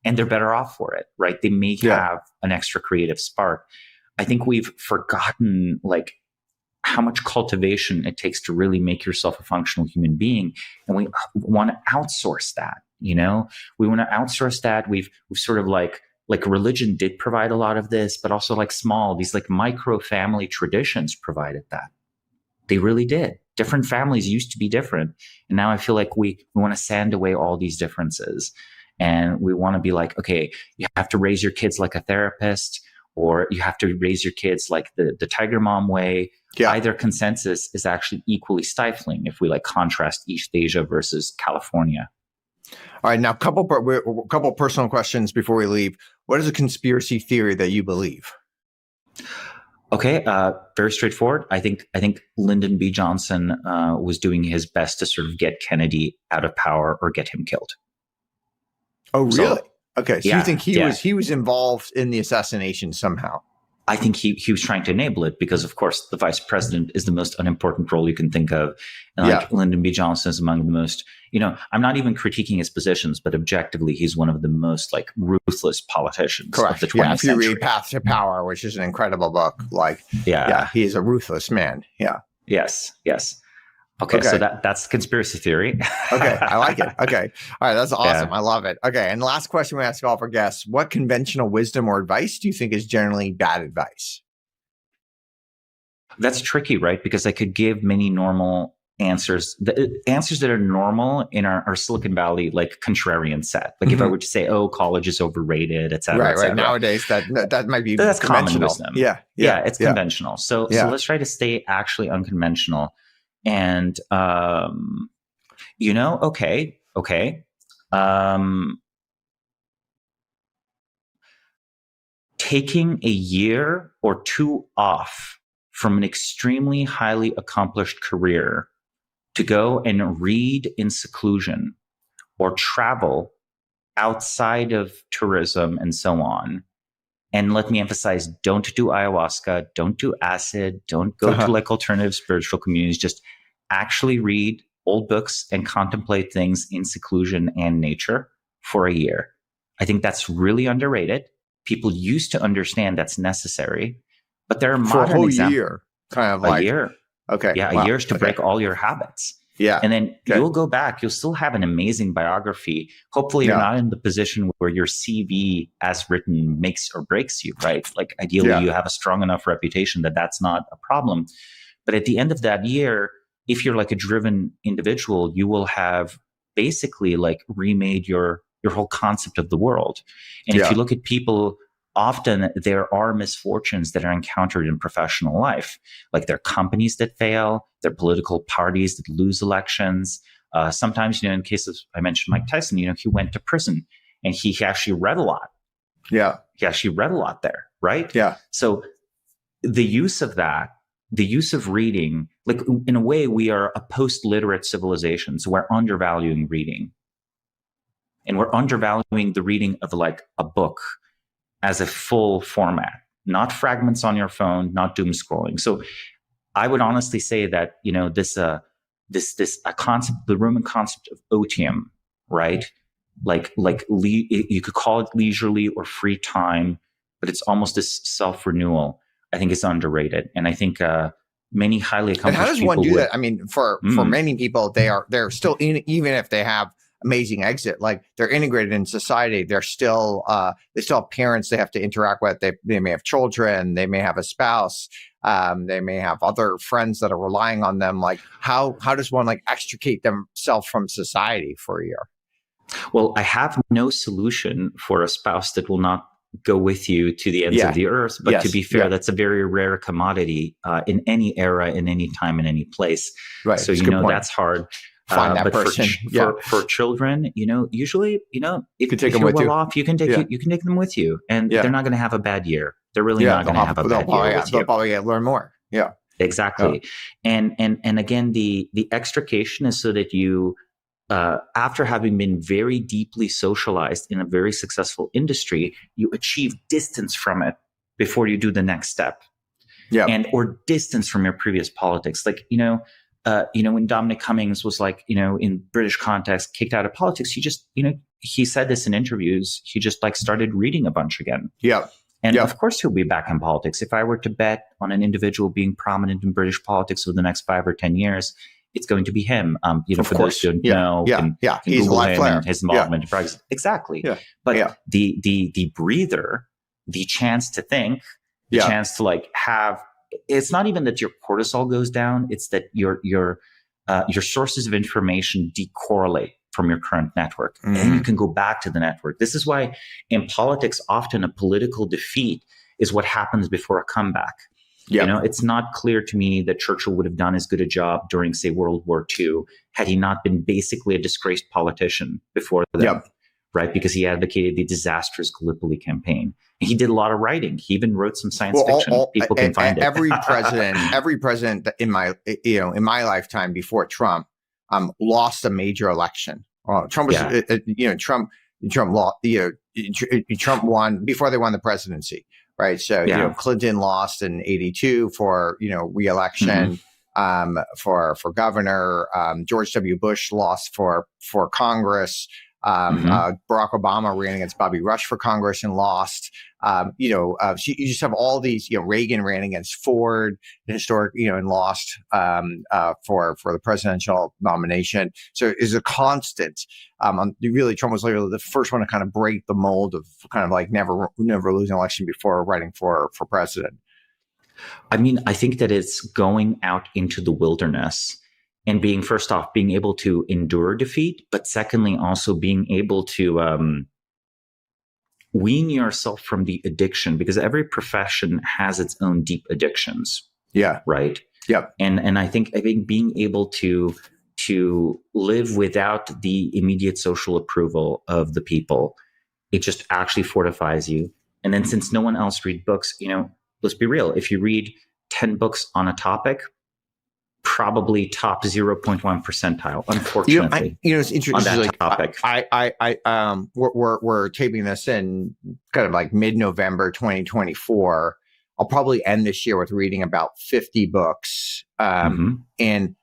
and they're better off for it, right? They may have an extra creative spark. I think we've forgotten like how much cultivation it takes to really make yourself a functional human being, and we want to outsource that. We want to outsource that. We've sort of like religion did provide a lot of this, but also like these like micro family traditions provided that. They really did. Different families used to be different. And now I feel like we want to sand away all these differences. And we want to be like, okay, you have to raise your kids like a therapist, or you have to raise your kids like the Tiger Mom way. Either consensus is actually equally stifling if we like contrast East Asia versus California. All right, now a couple personal questions before we leave. What is a conspiracy theory that you believe? Okay, very straightforward. I think Lyndon B. Johnson was doing his best to sort of get Kennedy out of power or get him killed. Oh, really? So, okay, so you think he was involved in the assassination somehow? I think he was trying to enable it because, of course, the vice president is the most unimportant role you can think of. And like Lyndon B. Johnson is among the most, I'm not even critiquing his positions, but objectively, he's one of the most like ruthless politicians of the 20th if you read Path to Power, which is an incredible book, he is a ruthless man. Yeah. Yes. Okay, so that's conspiracy theory. Okay, I like it. Okay. All right, that's awesome. I love it. Okay, and the last question we ask all of our guests, what conventional wisdom or advice do you think is generally bad advice? That's tricky, right? Because I could give many normal answers. The answers that are normal in our Silicon Valley, like contrarian set. Like if I were to say, oh, college is overrated, et cetera, right. Nowadays, that might be that's common wisdom. Yeah, it's conventional. So let's try to stay actually unconventional. And, taking a year or two off from an extremely highly accomplished career to go and read in seclusion or travel outside of tourism and so on. And let me emphasize, don't do ayahuasca, don't do acid, don't go to like alternative spiritual communities. Just actually read old books and contemplate things in seclusion and nature for a year. I think that's really underrated. People used to understand that's necessary, but there are modern examples. Year, kind of a year. Okay. Yeah, a year is to break all your habits. Yeah. And then you'll go back, you'll still have an amazing biography. Hopefully you're not in the position where your CV as written makes or breaks you, right? Like ideally you have a strong enough reputation that that's not a problem. But at the end of that year, if you're like a driven individual, you will have basically like remade your whole concept of the world. And if you look at people, often there are misfortunes that are encountered in professional life. Like there are companies that fail, there are political parties that lose elections. Sometimes, in case of, I mentioned Mike Tyson, he went to prison and he actually read a lot. Yeah. He actually read a lot there, right? Yeah. So the use of reading, like in a way, we are a post-literate civilization. So we're undervaluing reading. And we're undervaluing the reading of like a book as a full format, not fragments on your phone, not doom scrolling. So I would honestly say that, this concept, the Roman concept of otium, right? You could call it leisurely or free time, but it's almost this self-renewal. I think it's underrated. And I think many highly accomplished people. And how does one do that? I mean, for many people, they're still in, even if they have amazing exit, like they're integrated in society. They're still they still have parents they have to interact with. They may have children. They may have a spouse. They may have other friends that are relying on them. Like how does one like extricate themselves from society for a year? Well, I have no solution for a spouse that will not go with you to the ends of the earth. But to be fair, that's a very rare commodity in any era, in any time, in any place. Right. So, that's hard. Find that but person. For children, usually, if take them you're with well you. off, you can take them with you, and they're not going to have a bad year. They're really not going to have a bad year with you. They'll probably learn more. Yeah, exactly. And again, the extrication is so that you, after having been very deeply socialized in a very successful industry, you achieve distance from it before you do the next step. Yeah, or distance from your previous politics, like when Dominic Cummings was in British context, kicked out of politics, he said this in interviews. He just started reading a bunch again. Yeah. And of course he'll be back in politics. If I were to bet on an individual being prominent in British politics over the next 5 or 10 years, it's going to be him. For those who don't know, can he's Google a live him player. And his involvement in Brexit. Exactly. Yeah. But the breather, the chance to think, the chance to have. It's not even that your cortisol goes down. It's that your sources of information decorrelate from your current network, and you can go back to the network. This is why in politics, often a political defeat is what happens before a comeback. Yeah. It's not clear to me that Churchill would have done as good a job during, say, World War II had he not been basically a disgraced politician before that. Right? Because he advocated the disastrous Gallipoli campaign. He did a lot of writing. He even wrote some science fiction. People can find it. Every president in my lifetime before Trump lost a major election. Trump was Trump won before they won the presidency, right? So Clinton lost in '82 for re-election. For governor. George W. Bush lost for Congress. Barack Obama ran against Bobby Rush for Congress and lost. So you just have all these. Reagan ran against Ford, and lost for the presidential nomination. So it's a constant. Really, Trump was literally the first one to kind of break the mold of kind of never losing an election before running for president. I mean, I think that it's going out into the wilderness. And being able to endure defeat, but secondly, also being able to wean yourself from the addiction, because every profession has its own deep addictions. Yeah. Right. Yeah. And I think being able to live without the immediate social approval of the people, it just actually fortifies you. And then since no one else reads books, let's be real. If you read 10 books on a topic, probably top 0.1 percentile, unfortunately. It's interesting on that topic. We're taping this in kind of mid-November 2024. I'll probably end this year with reading about 50 books, and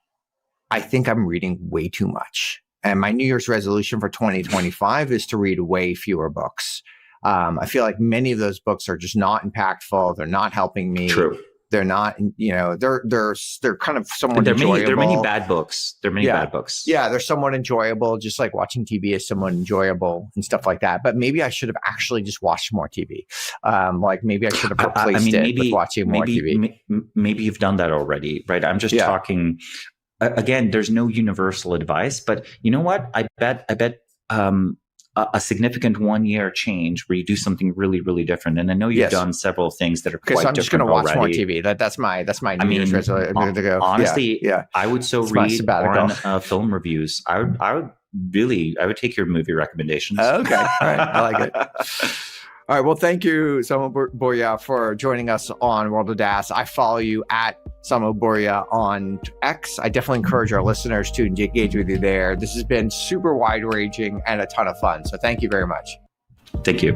I think I'm reading way too much. And my New Year's resolution for 2025 is to read way fewer books. I feel like many of those books are just not impactful. They're not helping me. True. They're not, they're kind of somewhat enjoyable. There are many bad books. Bad books. Yeah, they're somewhat enjoyable. Just like watching TV is somewhat enjoyable and stuff like that. But maybe I should have actually just watched more TV. Maybe I should have replaced with watching more TV. Maybe you've done that already, right? I'm just talking. Again, there's no universal advice, but you know what? I bet. A significant 1 year change where you do something really, really different. And I know you've done several things that are quite different. So I'm just going to watch more TV. That's my New Year's resolution. Honestly, I would read Auren film reviews. I would take your movie recommendations. Okay. All right. I like it. All right. Well, thank you, Samo Burja, for joining us on World of DaaS. I follow you at Samo Burja on X. I definitely encourage our listeners to engage with you there. This has been super wide-ranging and a ton of fun. So thank you very much. Thank you.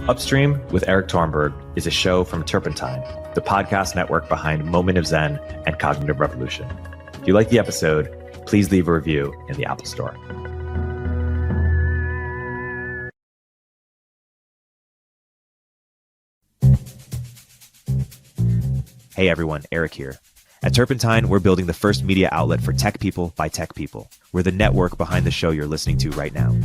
Upstream with Erik Torenberg is a show from Turpentine, the podcast network behind Moment of Zen and Cognitive Revolution. If you like the episode, please leave a review in the Apple Store. Hey everyone, Erik here. At Turpentine, we're building the first media outlet for tech people by tech people. We're the network behind the show you're listening to right now.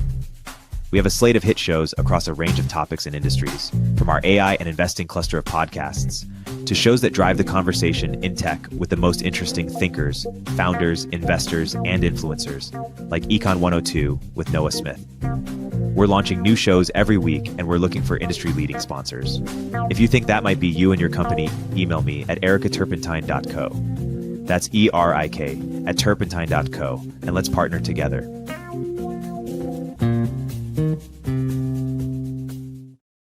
We have a slate of hit shows across a range of topics and industries, from our AI and investing cluster of podcasts, to shows that drive the conversation in tech with the most interesting thinkers, founders, investors, and influencers, like Econ 102 with Noah Smith. We're launching new shows every week, and we're looking for industry-leading sponsors. If you think that might be you and your company, email me at erikaturpentine.co. That's ERIK at turpentine.co, and let's partner together.